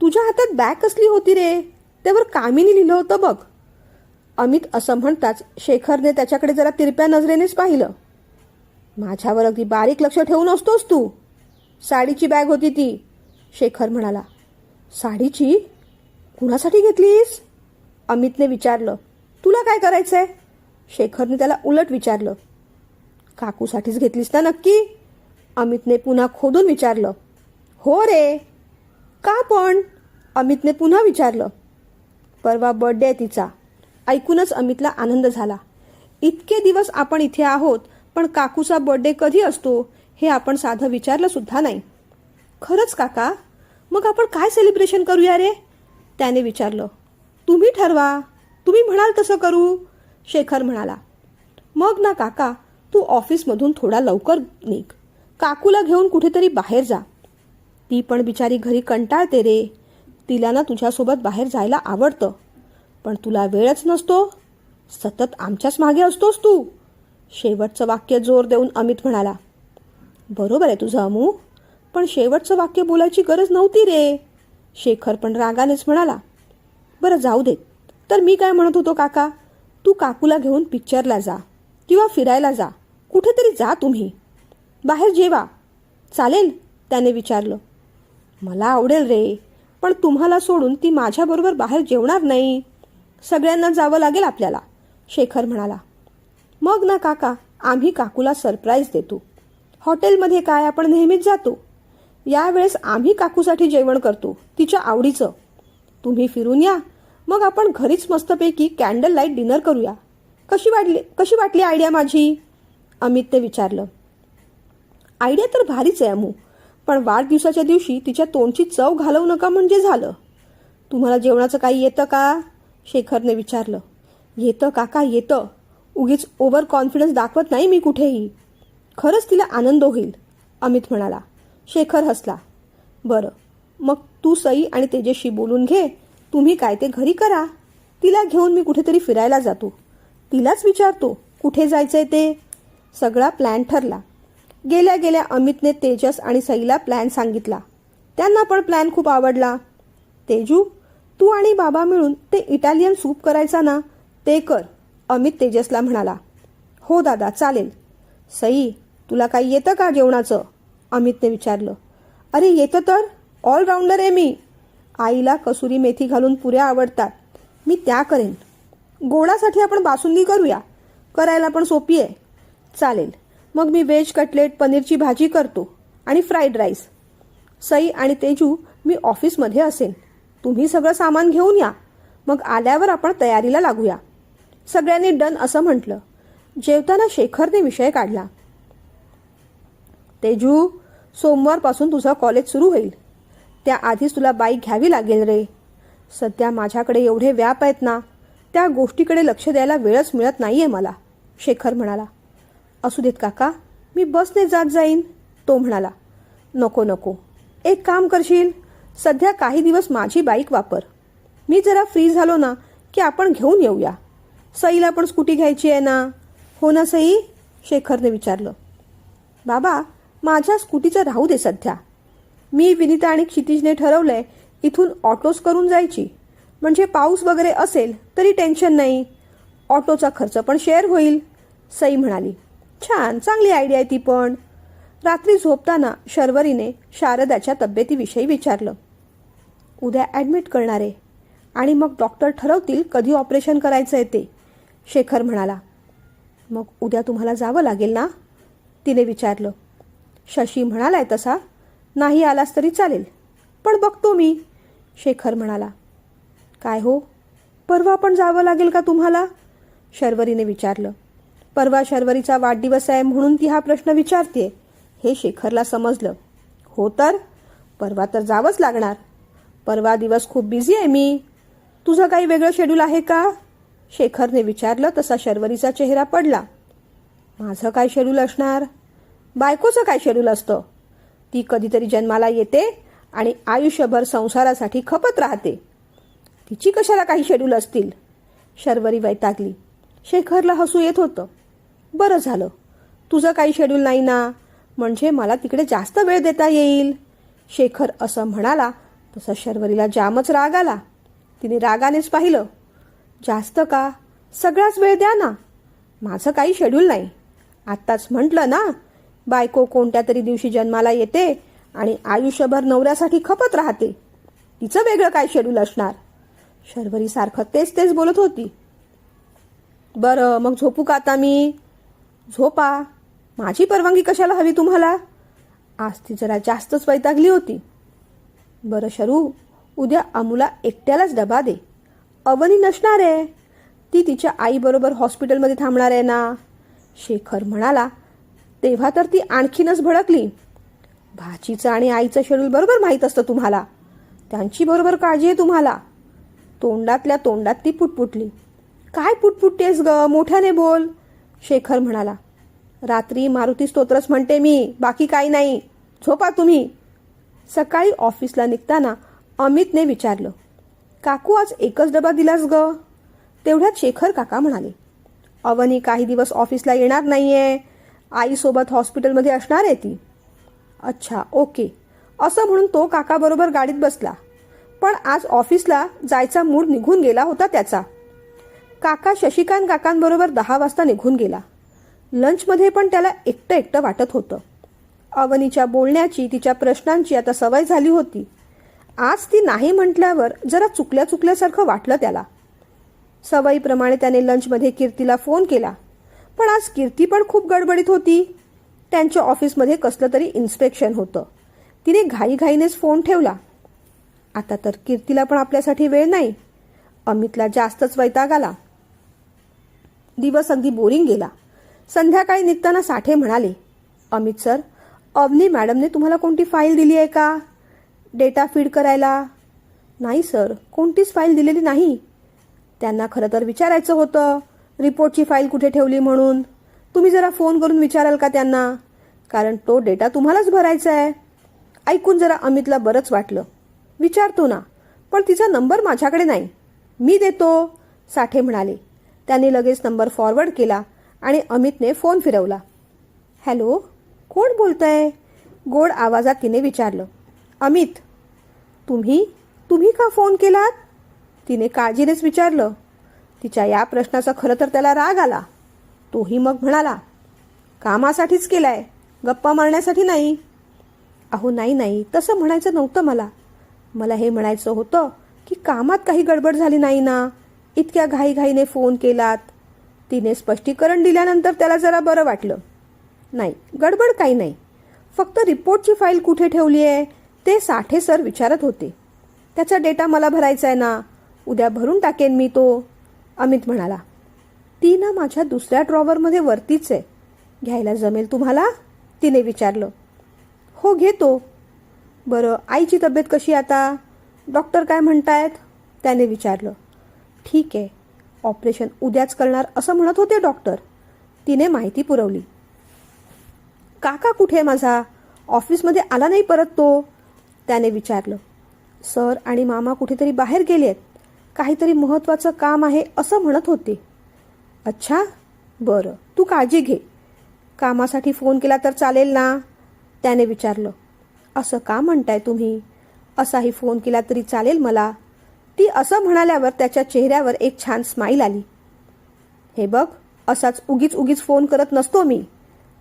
तुझ्या हातात बॅग कसली होती रे? त्यावर कामिनी लिहिलं होतं बघ. अमित असं म्हणताच शेखरने त्याच्याकडे जरा तिरप्या नजरेनेच पाहिलं. माझ्यावर अगदी बारीक लक्ष ठेवून असतोस तू. साडीची बॅग होती ती, शेखर म्हणाला. साडीची? कुणासाठी घेतलीस? अमितने विचारलं. तुला काय करायचंय? शेखरने त्याला उलट विचारलं. काकूसाठीच घेतलीस ना नक्की? अमितने पुन्हा खोदून विचारलं. हो रे. का पण? अमितने पुन्हा विचारलं. परवा बर्थडे आहे तिचा. ऐकूनच अमितला आनंद झाला. इतके दिवस आपण इथे आहोत पण काकूचा बर्थडे कधी असतो हे आपण साधं विचारलं सुद्धा नाही. खरंच काका? मग आपण काय सेलिब्रेशन करूया रे? त्याने विचारलं. तुम्ही ठरवा, तुम्ही म्हणाल तसं करू, शेखर म्हणाला. मग ना काका, तू ऑफिसमधून थोडा लवकर निघ. काकूला घेऊन कुठेतरी बाहेर जा. ती पण बिचारी घरी कंटाळते रे. तिला ना तुझ्यासोबत बाहेर जायला आवडतं, पण तुला वेळच नसतो. सतत आमच्याच मागे असतोस तू. शेवटचं वाक्य जोर देऊन अमित म्हणाला. बरोबर आहे तुझं अमू, पण शेवटचं वाक्य बोलायची गरज नव्हती रे, शेखर पण रागानेच म्हणाला. बरं जाऊ देत. तर मी काय म्हणत होतो काका, तू काकूला घेऊन पिक्चरला जा. किंवा फिरायला जा, कुठेतरी जा तुम्ही. बाहेर जेवा चालेल, त्याने विचारलं. मला आवडेल रे, पण तुम्हाला सोडून ती माझ्याबरोबर बाहेर जेवणार नाही. सगळ्यांना जावं लागेल आपल्याला, शेखर म्हणाला. मग ना काका, आम्ही काकूला सरप्राईज देतो. हॉटेलमध्ये काय आपण नेहमीच जातो. यावेळेस आम्ही काकूसाठी जेवण करतो, तिच्या आवडीचं. तुम्ही फिरून या, मग आपण घरीच मस्तपैकी कॅन्डल लाईट डिनर करूया. कशी वाटली आयडिया माझी? अमितने विचारलं. आयडिया तर भारीच आहे अमू, पण वाढदिवसाच्या दिवशी तिच्या तोंडची चव घालवू नका म्हणजे झालं. तुम्हाला जेवणाचं काही येतं का? शेखरने विचारलं. येतं काका, येतं. उगीच ओव्हर कॉन्फिडन्स दाखवत नाही मी कुठेही. खरंच तिला आनंद होईल, अमित म्हणाला. शेखर हसला. बरं, मग तू सई आणि तेजसशी बोलून घे. तुम्ही काय ते घरी करा. तिला घेऊन मी कुठेतरी फिरायला जातो. तिलाच विचारतो कुठे जायचंय ते. सगळा प्लॅन ठरला. गेल्या गेल्या अमितने तेजस आणि सईला प्लॅन सांगितला. त्यांना पण प्लॅन खूप आवडला. तेजू, तू आणि बाबा मिळून ते इटालियन सूप करायचा ना, ते कर, अमित तेजसला म्हणाला. हो दादा, चालेल. सई, तुला काही येतं का जेवणाचं? अमितने विचारलं. अरे येतं तर, ऑलराऊंडर आहे मी. आईला कसुरी मेथी घालून पुऱ्या आवडतात, मी त्या करेन. गोडासाठी आपण बासुंदी करूया, करायला पण सोपी आहे. चालेल, मग मी व्हेज कटलेट, पनीरची भाजी करतो आणि फ्राईड राईस. सई आणि तेजू, मी ऑफिसमध्ये असेन. तुम्ही सगळं सामान घेऊन या, मग आल्यावर आपण तयारीला लागूया. सगळ्यांनी डन असं म्हटलं. जेवताना शेखरने विषय काढला. तेजू, सोमवारपासून तुझं कॉलेज सुरू होईल. त्याआधीच तुला बाईक घ्यावी लागेल रे. सध्या माझ्याकडे एवढे व्याप आहेत ना, त्या गोष्टीकडे लक्ष द्यायला वेळच मिळत नाहीये मला, शेखर म्हणाला. असू देत काका, मी बसने जात जाईन, तो म्हणाला. नको नको, एक काम करशील, सध्या काही दिवस माझी बाईक वापर. मी जरा फ्री झालो ना की आपण घेऊन येऊया. सईला पण स्कूटी घ्यायची आहे ना. हो ना सई? शेखरने विचारलं. बाबा, माझ्या स्कूटीचं राहू दे सध्या. मी, विनिता आणि क्षितिजने ठरवलंय इथून ऑटोच करून जायची. म्हणजे पाऊस वगैरे असेल तरी टेन्शन नाही. ऑटोचा खर्च पण शेअर होईल, सई म्हणाली. छान, चांगली आयडिया आहे ती पण. रात्री झोपताना शर्वरीने शारदाच्या तब्येतीविषयी विचारलं. उद्या ॲडमिट करणार आहे आणि मग डॉक्टर ठरवतील कधी ऑपरेशन करायचं आहे ते, शेखर म्हणाला. मग उद्या तुम्हाला जावं लागेल ना, तिने विचारलं. शशी म्हणालाय तसा, नाही आलास तरी चालेल, पण बघतो मी, शेखर म्हणाला. काय हो, परवा पण जावं लागेल का तुम्हाला? शर्वरीने विचारलं. परवा शर्वरीचा वाढदिवस आहे म्हणून ती हा प्रश्न विचारते, हे शेखरला समजलं. हो तर, परवा तर जावंच लागणार. परवा दिवस खूप बिझी आहे मी. तुझं काही वेगळं शेड्यूल आहे का? शेखरने विचारलं तसा शर्वरीचा चेहरा पडला. माझं काय शेड्यूल असणार? बायकोचं काय शेड्यूल असतं? ती कधीतरी जन्माला येते आणि आयुष्यभर संसारासाठी खपत राहते. तिची कशाला काही शेड्यूल असतील? शर्वरी वैतागली. शेखरला हसू येत होतं. बरं झालं, तुझं काही शेड्यूल नाही ना, म्हणजे मला तिकडे जास्त वेळ देता येईल. शेखर असं म्हणाला तसा शर्वरीला जामच राग आला. तिने रागानेच पाहिलं. जास्त का? सगळाच वेळ द्या ना. माझं काही शेड्यूल नाही. आत्ताच म्हटलं ना, बायको कोणत्या तरी दिवशी जन्माला येते आणि आयुष्यभर नवऱ्यासाठी खपत राहते. तिचं वेगळं काय शेड्यूल असणार? शर्वरी सारखं तेच तेच बोलत होती. बरं, मग झोपू का आता मी? झोपा, माझी परवानगी कशाला हवी तुम्हाला? आज ती जरा जास्तच वैतागली होती. बरं शरू, उद्या अमूला एकट्यालाच डबा दे. अवनी नसणार आहे, ती तिच्या आईबरोबर हॉस्पिटलमध्ये थांबणार आहे ना, शेखर म्हणाला. तेव्हा तर ती आणखीनच भडकली. भाचीचं आणि आईचं शेड्यूल बरोबर माहीत असतं तुम्हाला. त्यांची बरोबर काळजी आहे तुम्हाला. तोंडातल्या तोंडात ती पुटपुटली. काय पुटपुटतेस ग, मोठ्याने बोल, शेखर म्हणाला. रात्री मारुती स्तोत्रच म्हणते मी, बाकी काही नाही. झोपा तुम्ही. सकाळी ऑफिसला निघताना अमितने विचारलं. काकू, आज एकच डबा दिलास ग? तेवढ्यात शेखर काका म्हणाले. अवनी काही दिवस ऑफिसला येणार नाहीये, आईसोबत हॉस्पिटलमध्ये असणार आहे ती. अच्छा, ओके, असं म्हणून तो काकाबरोबर गाडीत बसला. पण आज ऑफिसला जायचा मूड निघून गेला होता त्याचा. काका शशिकांत काकांबरोबर 10 वाजता निघून गेला. लंचमध्ये पण त्याला एकटं एकटं वाटत होतं. अवनीच्या बोलण्याची, तिच्या प्रश्नांची आता सवय झाली होती. आज ती नाही म्हटल्यावर जरा चुकल्यासारखं वाटलं त्याला. सवयीप्रमाणे त्याने लंचमध्ये कीर्तीला फोन केला, पण आज कीर्ती पण खूप गडबडीत होती. त्यांच्या ऑफिसमध्ये कसलं तरी इन्स्पेक्शन होतं. तिने घाईघाईनेच फोन ठेवला. आता तर कीर्तीला पण आपल्यासाठी वेळ नाही. अमितला जास्तच वैताग आला. दिवस अगदी बोरिंग गेला. संध्याकाळी निघताना साठे म्हणाले, अमित सर, अवनी मॅडमने तुम्हाला कोणती फाईल दिली आहे का डेटा फीड करायला? नाही सर, कोणतीच फाईल दिलेली नाही. त्यांना खरं तर विचारायचं होतं रिपोर्टची फाईल कुठे ठेवली म्हणून. तुम्ही जरा फोन करून विचाराल का त्यांना, कारण तो डेटा तुम्हालाच भरायचा आहे. ऐकून जरा अमितला बरंच वाटलं. विचारतो ना, पण तिचा नंबर माझ्याकडे नाही. मी देतो, साठे म्हणाले. त्यांनी लगेच नंबर फॉरवर्ड केला आणि अमितने फोन फिरवला. हॅलो, कोण बोलतंय? गोड आवाजात तिने विचारलं. अमित. तुम्ही का फोन केलात? तिने काळजीनेच विचारलं. तिच्या या प्रश्नाचा खरं तर त्याला राग आला. तोही मग म्हणाला, कामासाठीच केलाय, गप्पा मारण्यासाठी नाही. अहो नाही, तसं म्हणायचं नव्हतं मला हे म्हणायचं होतं की कामात काही गडबड झाली नाही ना? इतक्या घाईघाईने फोन केलात. तिने स्पष्टीकरण दिल्यानंतर त्याला जरा बरं वाटलं. नाही, गडबड काही नाही. फक्त रिपोर्टची फाईल कुठे ठेवली आहे ते साठे सर विचारत होते. त्याचा डेटा मला भरायचा आहे ना, उद्या भरून टाकेन मी तो, अमित म्हणाला. ती ना माझ्या दुसऱ्या ड्रॉवरमध्ये वरतीच आहे. घ्यायला जमेल तुम्हाला? तिने विचारलं. हो, घेतो. बरं, आईची तब्येत कशी आता? डॉक्टर काय म्हणतायत? त्याने विचारलं. ठीक आहे, ऑपरेशन उद्याच करणार असं म्हणत होते डॉक्टर. तिने माहिती पुरवली. काका कुठे माझा? ऑफिसमध्ये आला नाही परत तो? त्याने विचारलं. सर आणि मामा कुठेतरी बाहेर गेलेत. काहीतरी महत्त्वाचं काम आहे असं म्हणत होते. अच्छा, बरं, तू काळजी घे. कामासाठी फोन केला तर चालेल ना? त्याने विचारलं. असं का म्हणताय तुम्ही? असाही फोन केला तरी चालेल मला. ती असं म्हणाल्यावर त्याच्या चेहऱ्यावर एक छान स्माईल आली. हे बघ, असाच उगीच फोन करत नसतो मी.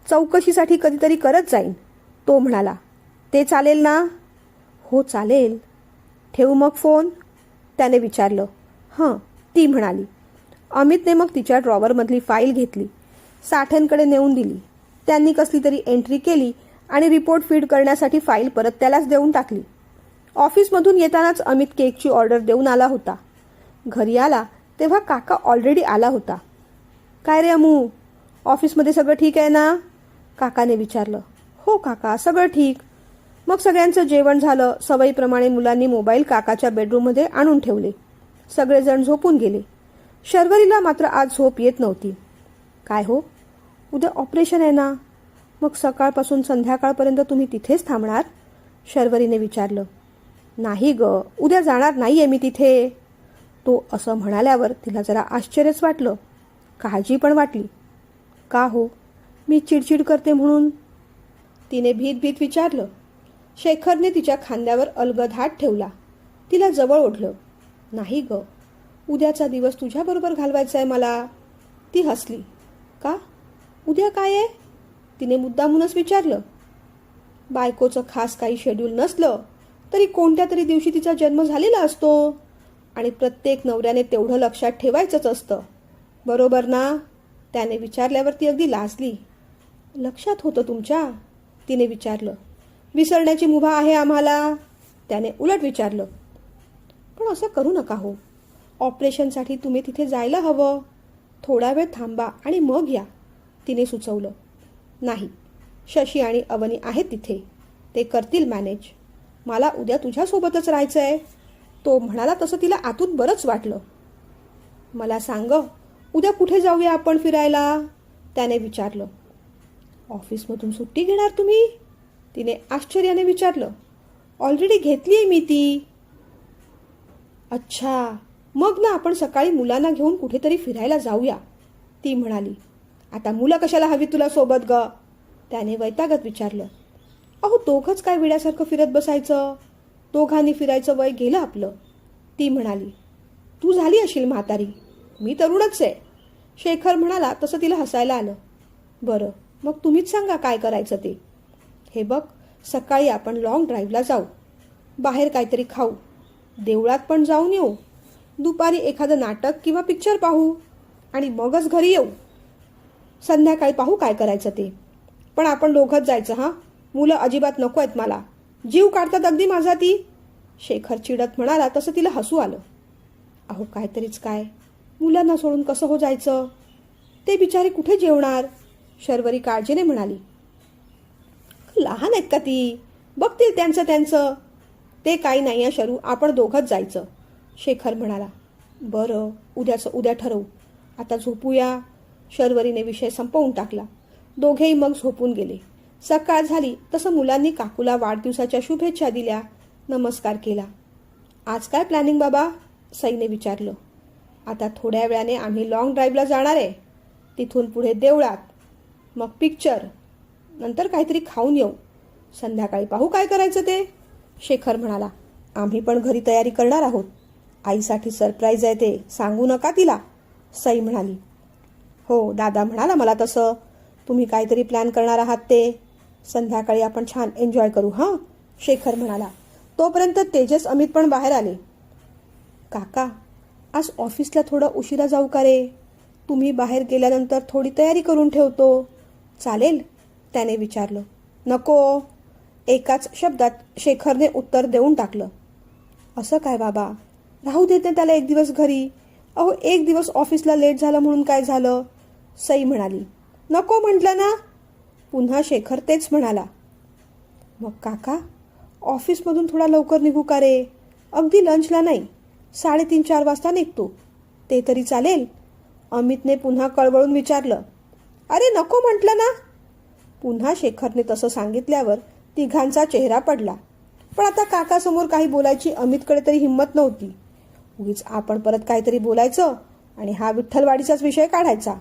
चौकशीसाठी कधीतरी करत जाईन, तो म्हणाला. ते चालेल ना? हो चालेल. ठेवू मग फोन? त्याने विचारलं. हं, ती म्हणाली. अमितने मग तिच्या ड्रॉवरमधली फाईल घेतली, साठेंकडे नेऊन दिली. त्यांनी कसली तरी एंट्री केली आणि रिपोर्ट फीड करण्यासाठी फाईल परत त्यालाच देऊन टाकली. ऑफिसमधून येतानाच अमित केकची ऑर्डर देऊन आला होता. घरी आला तेव्हा काका ऑलरेडी आला होता. काय रे अमू, ऑफिसमध्ये सगळं ठीक आहे ना? काकाने विचारलं. हो काका, सगळं ठीक. मग सगळ्यांचं जेवण झालं. सवयीप्रमाणे मुलांनी मोबाईल काकाच्या बेडरूममध्ये आणून ठेवले. सगळेजण झोपून गेले. शर्वरीला मात्र आज झोप येत नव्हती. काय हो, उद्या ऑपरेशन आहे ना? मग सकाळपासून संध्याकाळपर्यंत तुम्ही तिथेच थांबणार? शर्वरीने विचारलं. नाही ग, उद्या जाणार नाहीये मी तिथे. तो असं म्हणाल्यावर तिला जरा आश्चर्यच वाटलं, काळजी पण वाटली. का हो, मी चिडचिड करते म्हणून? तिने भीत विचारलं. शेखरने तिच्या खांद्यावर अलगद हात ठेवला. तिला जवळ ओढलं. नाही ग, उद्याचा दिवस तुझ्याबरोबर घालवायचा आहे मला. ती हसली. का? उद्या काय आहे? तिने मुद्दामूनच विचारलं. बायकोचं खास काही शेड्यूल नसलं तरी कोणत्या तरी दिवशी तिचा जन्म झालेला असतो आणि प्रत्येक नवऱ्याने तेवढं लक्षात ठेवायचंच असतं, बरोबर ना? त्याने विचारल्यावर ती अगदी लाजली. लक्षात होतं तुमच्या? तिने विचारलं. विसरण्याची मुभा आहे आम्हाला? त्याने उलट विचारलं. पण असं करू नका हो, ऑपरेशनसाठी तुम्ही तिथे जायला हवं. थोडा वेळ थांबा आणि मग या, तिने सुचवलं. नाही, शशी आणि अवनी आहेत तिथे, ते करतील मॅनेज. मला उद्या तुझ्यासोबतच राहायचं आहे, तो म्हणाला. तसं तिला आतून बरंच वाटलं. मला सांग, उद्या कुठे जाऊया आपण फिरायला? त्याने विचारलं. ऑफिसमधून सुट्टी घेणार तुम्ही? तिने आश्चर्याने विचारलं. ऑलरेडी घेतली आहे मी ती. अच्छा, मग ना आपण सकाळी मुलांना घेऊन कुठेतरी फिरायला जाऊया, ती म्हणाली. आता मुलं कशाला हवी तुला सोबत ग? त्याने वैतागत विचारलं. अहो, दोघंच काय वेड्यासारखं फिरत बसायचं? दोघांनी फिरायचं वय गेलं आपलं, ती म्हणाली. तू झाली असेल म्हातारी, मी तरुणच आहे, शेखर म्हणाला. तसं तिला हसायला आलं. बरं, मग तुम्हीच सांगा काय करायचं ते. हे बघ, सकाळी आपण लॉंग ड्राईव्हला जाऊ, बाहेर काहीतरी खाऊ, देवळात पण जाऊन येऊ, दुपारी एखादं नाटक किंवा पिक्चर पाहू आणि मगच घरी येऊ. संध्याकाळी पाहू काय करायचं ते. पण आपण दोघंच जायचं हां, मुलं अजिबात नको आहेत मला, जीव काढतात अगदी माझा ती. शेखर चिडत म्हणाला तसं तिला हसू आलं. अहो काहीतरीच काय, मुलांना सोडून कसं हो जायचं, ते बिचारे कुठे जेवणार. शर्वरी काळजीने म्हणाली. लहान आहेत का ती, बघतील त्यांचं त्यांचं. ते काही नाही शरू, आपण दोघंच जायचं, शेखर म्हणाला. बरं, उद्याचं उद्या ठरवू, आता झोपूया. शर्वरीने विषय संपवून टाकला. दोघेही मग झोपून गेले. सकाळ झाली तसं मुलांनी काकूला वाढदिवसाच्या शुभेच्छा दिल्या, नमस्कार केला. आज काय प्लॅनिंग बाबा, सईने विचारलं. आता थोड्या वेळाने आम्ही लॉंग ड्राईव्हला जाणार आहे, तिथून पुढे देवळात, मग पिक्चर, नंतर काहीतरी खाऊन येऊ. संध्याकाळी पाहू काय करायचं ते, शेखर म्हणाला. आम्ही पण घरी तयारी करणार आहोत, आईसाठी सरप्राईज आहे ते, सांगू नका तिला, सई म्हणाली. हो, दादा म्हणाला मला तसं, तुम्ही काहीतरी प्लॅन करणार आहात ते. संध्याकाळी आपण छान एन्जॉय करू हां, शेखर म्हणाला. तोपर्यंत तेजस अमित पण बाहेर आले. काका, आज ऑफिसला थोडं उशिरा जाऊ का रे, तुम्ही बाहेर गेल्यानंतर थोडी तयारी करून ठेवतो, चालेल, त्याने विचारलं. नको, एकाच शब्दात शेखरने उत्तर देऊन टाकलं. असं काय बाबा, राहू देते त्याला एक दिवस घरी. अहो एक दिवस ऑफिसला लेट झालं म्हणून काय झालं, सई म्हणाली. नको म्हटलं ना, पुन्हा शेखर तेच म्हणाला. मग काका, ऑफिसमधून थोडा लवकर निघू का रे, अगदी लंचला नाही, 3:30-4 वाजता निघतो, ते तरी चालेल, अमितने पुन्हा कळवळून विचारलं. अरे नको म्हटलं ना. पुन्हा शेखरने तसं सांगितल्यावर तिघांचा चेहरा पडला. पण आता काकासमोर काही बोलायची अमितकडे तरी हिंमत नव्हती. उगीच आपण परत काहीतरी बोलायचं आणि हा विठ्ठलवाडीचाच विषय काढायचा.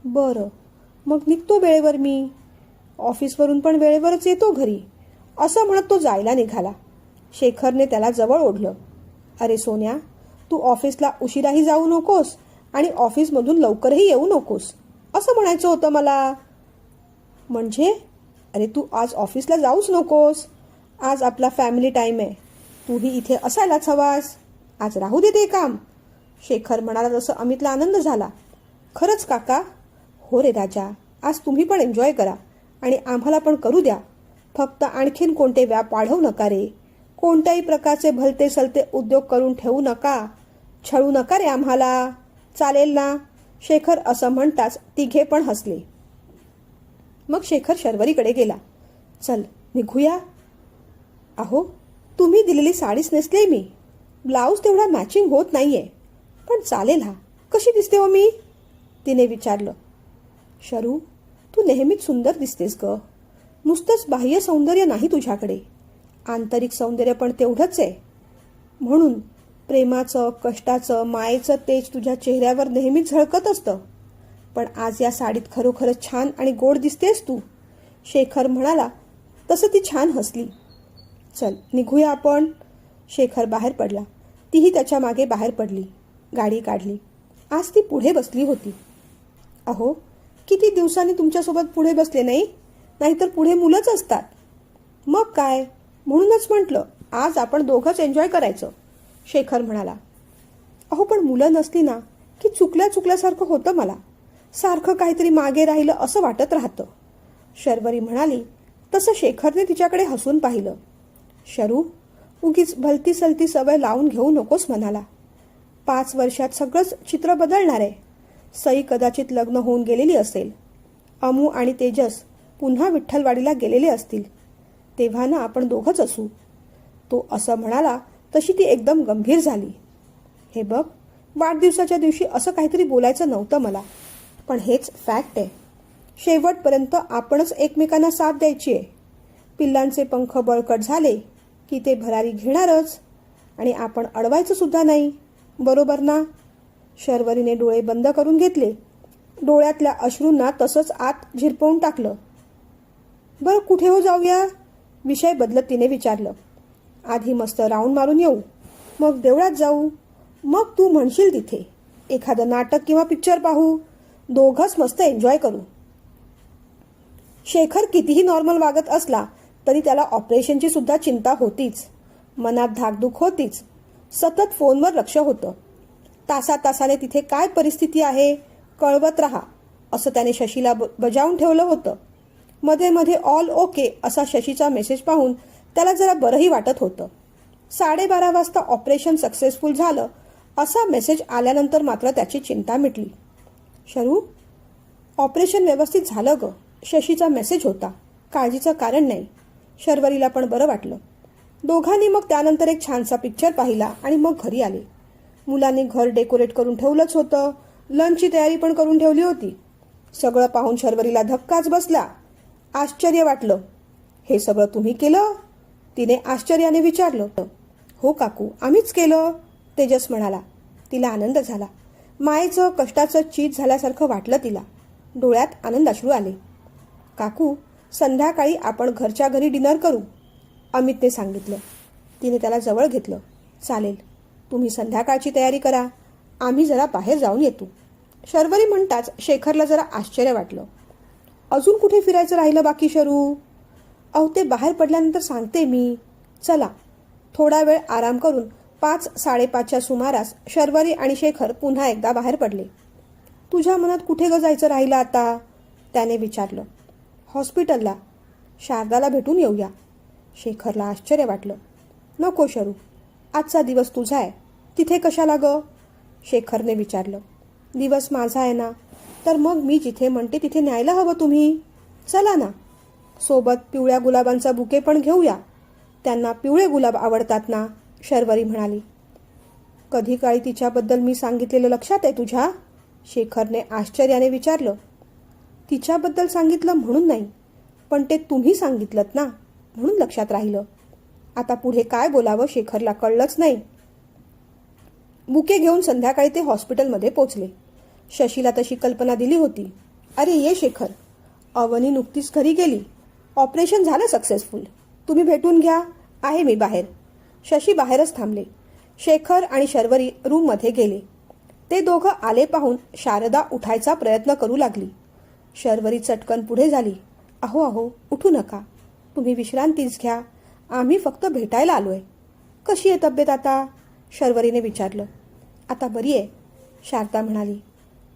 बरं, मग निघतो वेळेवर मी, ऑफिसवरून पण वेळेवरच येतो घरी, असं म्हणत तो जायला निघाला. शेखरने त्याला जवळ ओढलं. अरे सोन्या, तू ऑफिसला उशिराही जाऊ नकोस आणि ऑफिसमधून लवकरही येऊ नकोस, असं म्हणायचं होतं मला. म्हणजे? अरे तू आज ऑफिसला जाऊच नकोस, आज आपला फॅमिली टाईम आहे, तूही इथे असायलाच हवास, आज राहू दे ते काम, शेखर म्हणाला. तसं अमितला आनंद झाला. खरंच काका? हो रे राजा, आज तुम्ही पण एन्जॉय करा आणि आम्हाला पण करू द्या, फक्त आणखीन कोणते व्याप वाढवू नका रे, कोणत्याही प्रकारचे भलते सलते उद्योग करून ठेवू नका, छळू नका रे आम्हाला, चालेल ना, शेखर असं म्हणताच तिघे पण हसले. मग शेखर शर्वरीकडे गेला. चल निघूया. अहो तुम्ही दिलेली साडीच नेसले मी, ब्लाऊज तेवढा मॅचिंग होत नाहीये, पण चालेल हा, कशी दिसते हो मी, तिने विचारलं. शरू, तू नेहमीच सुंदर दिसतेस ग, नुसतंच बाह्य सौंदर्य नाही तुझ्याकडे, आंतरिक सौंदर्य पण तेवढंच आहे. म्हणून प्रेमाचं, कष्टाचं, मायेचं तेज तुझ्या चेहऱ्यावर नेहमीच झळकत असतं. पण आज या साडीत खरोखरच छान आणि गोड दिसतेस तू, शेखर म्हणाला. तसं ती छान हसली. चल निघूया आपण. शेखर बाहेर पडला. तीही त्याच्या मागे बाहेर पडली. गाडी काढली. आज ती पुढे बसली होती. अहो किती दिवसांनी तुमच्यासोबत पुढे बसले नाही, नाहीतर पुढे मुलंच असतात. मग काय, म्हणूनच म्हटलं आज आपण दोघंच एन्जॉय करायचं, शेखर म्हणाला. अहो पण मुलं नसली ना की चुकल्यासारखं होतं मला, सारखं काहीतरी मागे राहिलं असं वाटत राहतं, शर्वरी म्हणाली. तसं शेखरने तिच्याकडे हसून पाहिलं. शरू, उगीच भलती सलती सवय लावून घेऊ नकोस मनाला. 5 वर्षात सगळंच चित्र बदलणार आहे. सई कदाचित लग्न होऊन गेलेली असेल, अमू आणि तेजस पुन्हा विठ्ठलवाडीला गेलेले असतील, तेव्हा ना आपण दोघंच असू. तो असं म्हणाला तशी ती एकदम गंभीर झाली. हे बघ, वाढदिवसाच्या दिवशी असं काहीतरी बोलायचं नव्हतं मला, पण हेच फॅक्ट आहे. शेवटपर्यंत आपणच एकमेकांना साथ द्यायची आहे. पिल्लांचे पंख बळकट झाले की ते भरारी घेणारच आणि आपण अडवायचं सुद्धा नाही, बरोबर ना. शर्वरीने डोळे बंद करून घेतले. डोळ्यातल्या अश्रूंना तसंच आत झिरपवून टाकलं. बरं कुठे हो जाऊया, विषय बदलत तिने विचारलं. आधी मस्त राऊंड मारून येऊ, मग देवळात जाऊ, मग तू म्हणशील तिथे एखादं नाटक किंवा पिक्चर पाहू, दोघंच मस्त एन्जॉय करू. शेखर कितीही नॉर्मल वागत असला तरी त्याला ऑपरेशनची सुद्धा चिंता होतीच. मनात धाकधूक होतीच. सतत फोनवर लक्ष होतं. तासातासाने तिथे काय परिस्थिती आहे कळवत राहा असं त्याने शशीला बजावून ठेवलं होतं. मध्ये मध्ये ऑल ओके असा शशीचा मेसेज पाहून त्याला जरा बरंही वाटत होतं. 12:30 वाजता ऑपरेशन सक्सेसफुल झालं असा मेसेज आल्यानंतर मात्र त्याची चिंता मिटली. शरू, ऑपरेशन व्यवस्थित झालं ग, शशीचा मेसेज होता. काळजीचं कारण नाही. शर्वरीला पण बरं वाटलं. दोघांनी मग त्यानंतर एक छानसा पिक्चर पाहिला आणि मग घरी आले. मुलांनी घर डेकोरेट करून ठेवलंच होतं. लंचची तयारी पण करून ठेवली होती. सगळं पाहून शर्वरीला धक्काच बसला. आश्चर्य वाटलं. हे सगळं तुम्ही केलं? तिने आश्चर्याने विचारलं. हो काकू, आम्हीच केलं, तेजस म्हणाला. तिला आनंद झाला. मायेचं कष्टाचं चीज झाल्यासारखं वाटलं तिला. डोळ्यात आनंदाश्रू आले. काकू, संध्याकाळी आपण घरच्या घरी डिनर करू, अमितने सांगितलं. तिने त्याला जवळ घेतलं. चालेल, तुम्ही संध्याकाळची तयारी करा, आम्ही जरा बाहेर जाऊन येतो. शर्वरी म्हणताच शेखरला जरा आश्चर्य वाटलं. अजून कुठे फिरायचं राहिलं बाकी शरू? अहो, ते बाहेर पडल्यानंतर सांगते मी. चला. थोडा वेळ आराम करून 5-5:30च्या सुमारास शर्वरी आणि शेखर पुन्हा एकदा बाहेर पडले. तुझ्या मनात कुठे ग जायचं राहिलं आता? त्याने विचारलं. हॉस्पिटलला. शारदाला भेटून येऊया. शेखरला आश्चर्य वाटलं. नको शरू, आजचा दिवस तुझा आहे, तिथे कशाला ग? शेखरने विचारलं. दिवस माझा आहे ना, तर मग मी जिथे म्हणते तिथे न्यायला हवं तुम्ही. चला ना. सोबत पिवळ्या गुलाबांचा बुके पण घेऊया. त्यांना पिवळे गुलाब आवडतात ना, शर्वरी म्हणाली. कधी काळी तिच्याबद्दल मी सांगितलेलं लक्षात आहे तुझ्या? शेखरने आश्चर्याने विचारलं. तिच्याबद्दल सांगितलं म्हणून नाही, पण ते तुम्ही सांगितलं ना, म्हणून लक्षात राहिलं. आता पुढे काय बोलावं शेखरला कळलंच नाही. बुके घेऊन संध्याकाळी ते हॉस्पिटलमध्ये पोचले. शशीला तशी कल्पना दिली होती. अरे ये शेखर, अवनी नुकतीच घरी गेली. ऑपरेशन झालं सक्सेसफुल. तुम्ही भेटून घ्या, आहे मी बाहेर. शशी बाहेरच थांबले. शेखर आणि शर्वरी रूममध्ये गेले. ते दोघं आले पाहून शारदा उठायचा प्रयत्न करू लागली. शर्वरी चटकन पुढे झाली. अहो अहो, उठू नका, तुम्ही विश्रांतीच घ्या, आम्ही फक्त भेटायला आलोय. कशी आहे तब्येत आता? शर्वरीने विचारलं. आता बरी आहे, शारदा म्हणाली.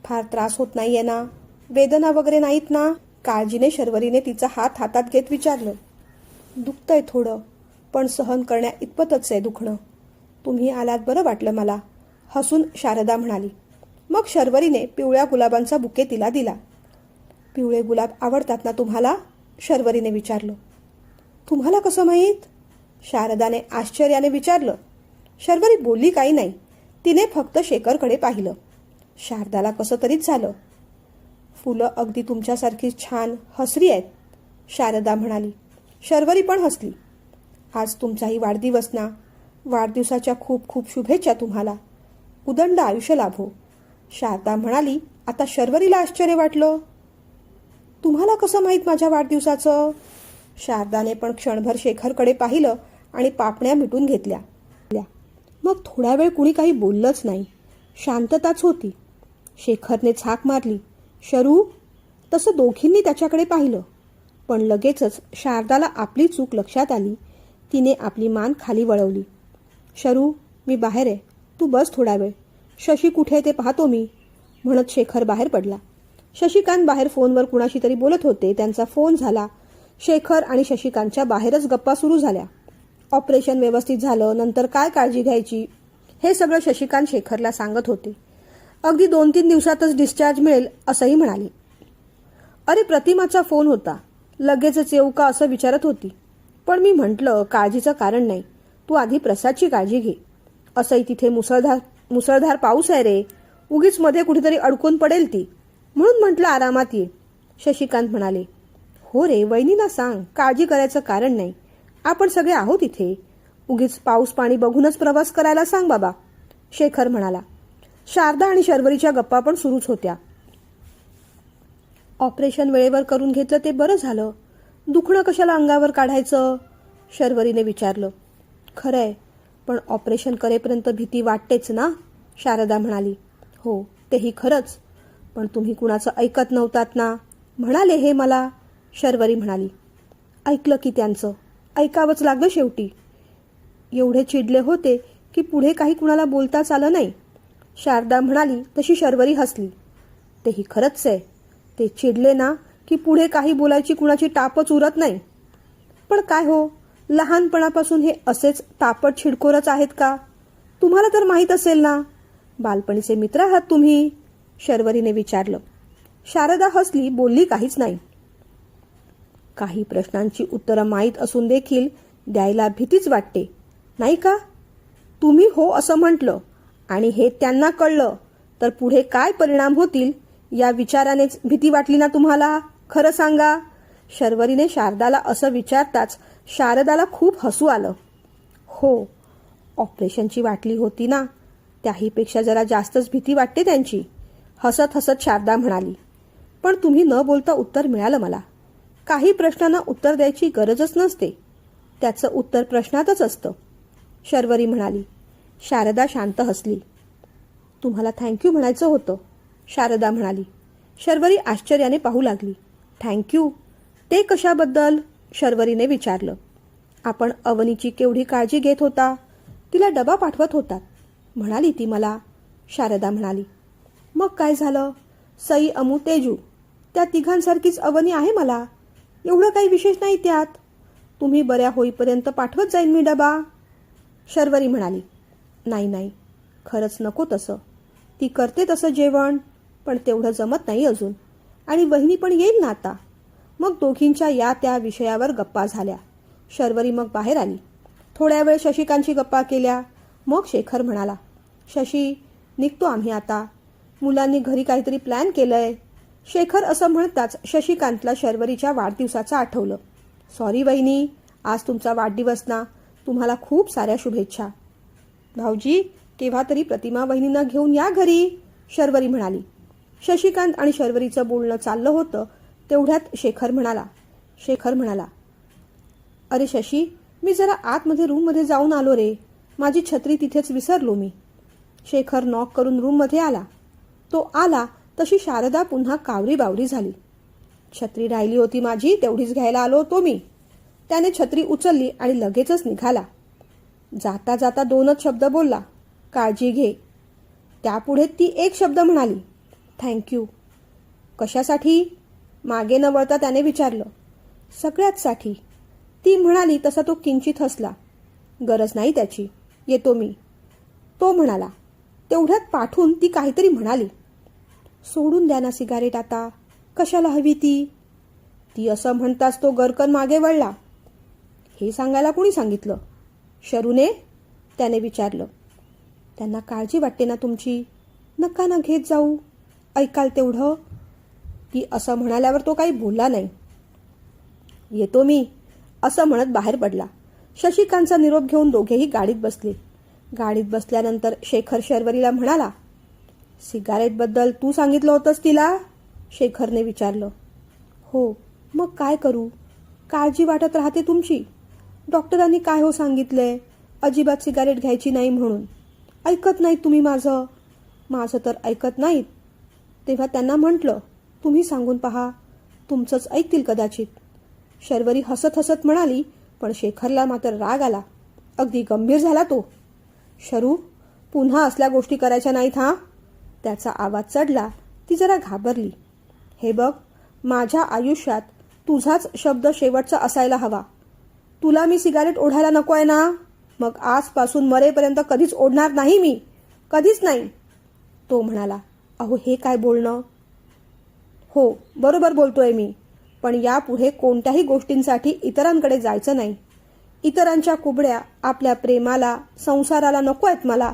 फार त्रास होत नाहीये ना? वेदना वगैरे नाहीत ना? काळजीने शर्वरीने तिचा हात हातात घेत विचारलं. दुखतंय थोडं, पण सहन करण्या इतपतच आहे दुखणं. तुम्ही आलात बरं वाटलं मला, हसून शारदा म्हणाली. मग शर्वरीने पिवळ्या गुलाबांचा बुके तिला दिला. पिवळे गुलाब आवडतात ना तुम्हाला? शर्वरीने विचारलं. तुम्हाला कसं माहीत? शारदाने आश्चर्याने विचारलं. शर्वरी बोलली काही नाही. तिने फक्त शेखरकडे पाहिलं. शारदाला कसं तरीच झालं. फुलं अगदी तुमच्यासारखी छान हसरी आहेत, शारदा म्हणाली. शर्वरी पण हसली. आज तुमचाही वाढदिवस ना, वाढदिवसाच्या खूप खूप शुभेच्छा तुम्हाला. उदंड आयुष्य लाभो, शारदा म्हणाली. आता शर्वरीला आश्चर्य वाटलं. तुम्हाला कसं माहीत माझ्या वाढदिवसाचं? शारदाने पण क्षणभर शेखरकडे पाहिलं आणि पापण्या मिटून घेतल्या. मग थोडा वेळ कुणी काही बोललंच नाही. शांतताच होती. शेखरने झाक मारली. शरू? तसं दोघींनी त्याच्याकडे पाहिलं, पण लगेचच शारदाला आपली चूक लक्षात आली. तिने आपली मान खाली वळवली. शरू, मी बाहेर आहे, तू बस थोडा वेळ. शशी कुठे ते पाहतो मी, म्हणत शेखर बाहेर पडला. शशिकांत बाहेर फोनवर कुणाशी तरी बोलत होते. त्यांचा फोन झाला. शेखर आणि शशिकांतच्या बाहेरच गप्पा सुरू झाल्या. ऑपरेशन व्यवस्थित झालं, नंतर काय काळजी घ्यायची, हे सगळं शशिकांत शेखरला सांगत होते. अगदी 2-3 दिवसातच डिस्चार्ज मिळेल असंही म्हणाले. अरे, प्रतिमाचा फोन होता. लगेचच येऊ का असं विचारत होती, पण मी म्हटलं काळजीचं कारण नाही, तू आधी प्रसादची काळजी घे. असंही तिथे मुसळधार पाऊस आहे रे, उगीच मध्ये कुठेतरी अडकून पडेल ती, म्हणून म्हटलं आरामात ये. शशिकांत म्हणाले. हो रे, वहिनीला सांग काळजी करायचं कारण नाही, आपण सगळे आहोत इथे. उगीच पाऊस पाणी बघूनच प्रवास करायला सांग बाबा, शेखर म्हणाला. शारदा आणि शर्वरीच्या गप्पा पण सुरूच होत्या. ऑपरेशन वेळेवर करून घेतलं ते बरं झालं, दुखणं कशाला अंगावर काढायचं, शर्वरीने विचारलं. खरंय, पण ऑपरेशन करेपर्यंत भीती वाटतेच ना, शारदा म्हणाली. हो, तेही खरंच, पण तुम्ही कुणाचं ऐकत नव्हतात ना, म्हणाले हे मला, शर्वरी म्हणाली. ऐकलं की त्यांचं, ऐकावंच लागलं शेवटी. एवढे चिडले होते की पुढे काही कुणाला बोलताच आलं नाही. शारदा म्हणाली तशी शर्वरी हसली. तेही खरंच आहे, ते चिडले ना की पुढे काही बोलायची कुणाची टापच उरत नाही. पण काय हो, लहानपणापासून हे असेच तापट छिडकोरच आहेत का? तुम्हाला तर माहीत असेल ना, बालपणीचे मित्र आहात तुम्ही, शर्वरीने विचारलं. शारदा हसली, बोलली काहीच नाही. काही प्रश्नांची उत्तरं माहीत असून देखील द्यायला भीतीच वाटते, नाही का? तुम्ही हो असं म्हटलं आणि हे त्यांना कळलं तर पुढे काय परिणाम होतील या विचारानेच भीती वाटली ना तुम्हाला? खरं सांगा. शर्वरीने शारदाला असं विचारताच शारदाला खूप हसू आलं. हो, ऑपरेशनची वाटली होती ना, त्याहीपेक्षा जरा जास्तच भीती वाटते त्यांची, हसत हसत शारदा म्हणाली. पण तुम्ही न बोलता उत्तर मिळालं मला. काही प्रश्नांना उत्तर द्यायची गरजच नसते, त्याचं उत्तर प्रश्नातच असतं, शर्वरी म्हणाली. शारदा शांत हसली. तुम्हाला थँक्यू म्हणायचं होतं, शारदा म्हणाली. शर्वरी आश्चर्याने पाहू लागली. थँक्यू? ते कशाबद्दल? शर्वरीने विचारलं. आपण अवनीची केवढी काळजी घेत होता, तिला डबा पाठवत होतात, म्हणाली ती मला, शारदा म्हणाली. मग काय झालं? सई, अमू, तेजू, त्या तिघांसारखीच अवनी आहे मला. एवढं काही विशेष नाही त्यात. तुम्ही बऱ्या होईपर्यंत पाठवत जाईन मी डबा, शर्वरी म्हणाली. नाही नाही, खरंच नको तसं. ती करते तसं जेवण, पण तेवढं जमत नाही अजून. आणि वहिनी पण येईल ना आता. मग दोघींच्या या त्या विषयावर गप्पा झाल्या. शर्वरी मग बाहेर आली. थोड्या वेळ शशिकांची गप्पा केल्या. मग शेखर म्हणाला, शशी, निघतो आम्ही आता. मुलांनी घरी काहीतरी प्लॅन केलंय. शेखर असं म्हणताच शशिकांतला शर्वरीच्या वाढदिवसाचं आठवलं. सॉरी वहिनी, आज तुमचा वाढदिवस ना, तुम्हाला खूप साऱ्या शुभेच्छा. भाऊजी, केव्हा तरी प्रतिमा वहिनींना घेऊन या घरी, शर्वरी म्हणाली. शशिकांत आणि शर्वरीचं बोलणं चाललं होतं तेवढ्यात शेखर म्हणाला, अरे शशी, मी जरा आतमध्ये रूममध्ये जाऊन आलो रे. माझी छत्री तिथेच विसरलो मी. शेखर नॉक करून रूममध्ये आला. तो आला तशी शारदा पुन्हा कावरी बावरी झाली. छत्री राहिली होती माझी, तेवढीच घ्यायला आलो होतो मी. त्याने छत्री उचलली आणि लगेचच निघाला. जाता जाता 2च शब्द बोलला, काळजी घे. त्यापुढे ती एक शब्द म्हणाली, थँक्यू. कशासाठी? मागे न वळता त्याने विचारलं. सगळ्याच साठी, ती म्हणाली. तसा तो किंचित हसला. गरज नाही त्याची, येतो मी, तो म्हणाला. तेवढ्यात पाठून ती काहीतरी म्हणाली. सोडून द्या ना सिगारेट आता, कशाला हवी ती? ती असं म्हणताच तो गरकन मागे वळला. हे सांगायला कोणी सांगितलं? शरूने? त्याने विचारलं. त्यांना काळजी वाटते ना तुमची, नका ना घेत जाऊ, ऐकाल तेवढं. ती असं म्हणाल्यावर तो काही बोलला नाही. येतो मी, असं म्हणत बाहेर पडला. शशिकांतचा निरोप घेऊन दोघेही गाडीत बसले. गाडीत बसल्यानंतर शेखर शर्वरीला म्हणाला, सिगारेटबद्दल तू सांगितलं होतंस तिला? शेखरने विचारलं. हो, मग काय करू, काळजी वाटत राहते तुमची. डॉक्टरांनी काय हो सांगितलंय, अजिबात सिगारेट घ्यायची नाही म्हणून. ऐकत नाहीत तुम्ही माझं तर ऐकत नाहीत. तेव्हा त्यांना म्हटलं, तुम्ही सांगून पहा, तुमचंच ऐकतील कदाचित. शर्वरी हसत हसत म्हणाली. पण शेखरला मात्र राग आला. अगदी गंभीर झाला तो. शरू, पुन्हा असल्या गोष्टी करायच्या नाहीत हा. त्याचा आवाज चढला. ती जरा घाबरली. हे बघ, माझ्या आयुष्यात तुझाच शब्द शेवटचा असायला हवा. तुला मी सिगारेट ओढायला नको आहे ना, मग आजपासून मरेपर्यंत कधीच ओढणार नाही मी, कधीच नाही, तो म्हणाला. अहो, हे काय बोलणं? हो, बरोबर बोलतोय मी, पण यापुढे कोणत्याही गोष्टींसाठी इतरांकडे जायचं नाही. इतरांच्या कुबड्या आपल्या प्रेमाला, संसाराला नको आहेत मला.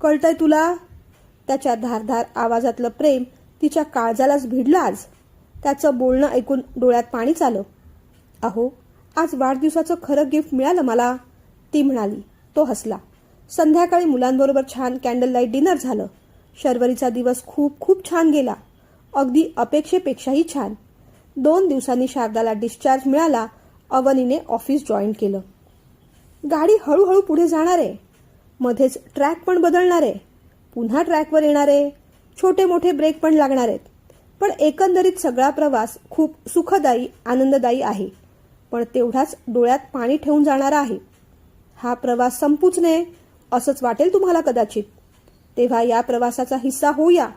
कळतंय तुला? त्याच्या धारधार आवाजातलं प्रेम तिच्या काळजालाच भिडलं आज. त्याचं बोलणं ऐकून डोळ्यात पाणीच आलं. अहो, आज वाढदिवसाचं खरं गिफ्ट मिळालं मला, ती म्हणाली. तो हसला. संध्याकाळी मुलांबरोबर छान कॅन्डल लाईट डिनर झालं. शर्वरीचा दिवस खूप खूप छान गेला, अगदी अपेक्षेपेक्षाही छान. 2 दिवसांनी शारदाला डिस्चार्ज मिळाला. अवनीने ऑफिस जॉईन केलं. गाडी हळूहळू पुढे जाणार आहे. मध्येच ट्रॅक पण बदलणार आहे. पुन्हा ट्रॅकवर येणार आहे. छोटे मोठे ब्रेक पण लागणार आहेत. पण एकंदरीत सगळा प्रवास खूप सुखदायी आनंददायी आहे, पण तेवढाच डोळ्यात पाणी ठेवून जाणारा आहे. हा प्रवास संपूच नये असंच वाटेल तुम्हाला कदाचित. तेव्हा या प्रवासाचा हिस्सा होऊया,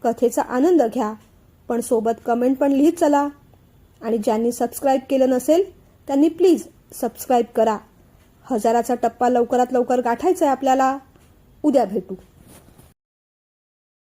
कथेचा आनंद घ्या, पण सोबत कमेंट पण लिहित चला. आणि ज्यांनी सबस्क्राईब केलं नसेल त्यांनी प्लीज सबस्क्राईब करा. 1000चा टप्पा लवकरात लवकर गाठायचा आहे आपल्याला. उद्या भेटू.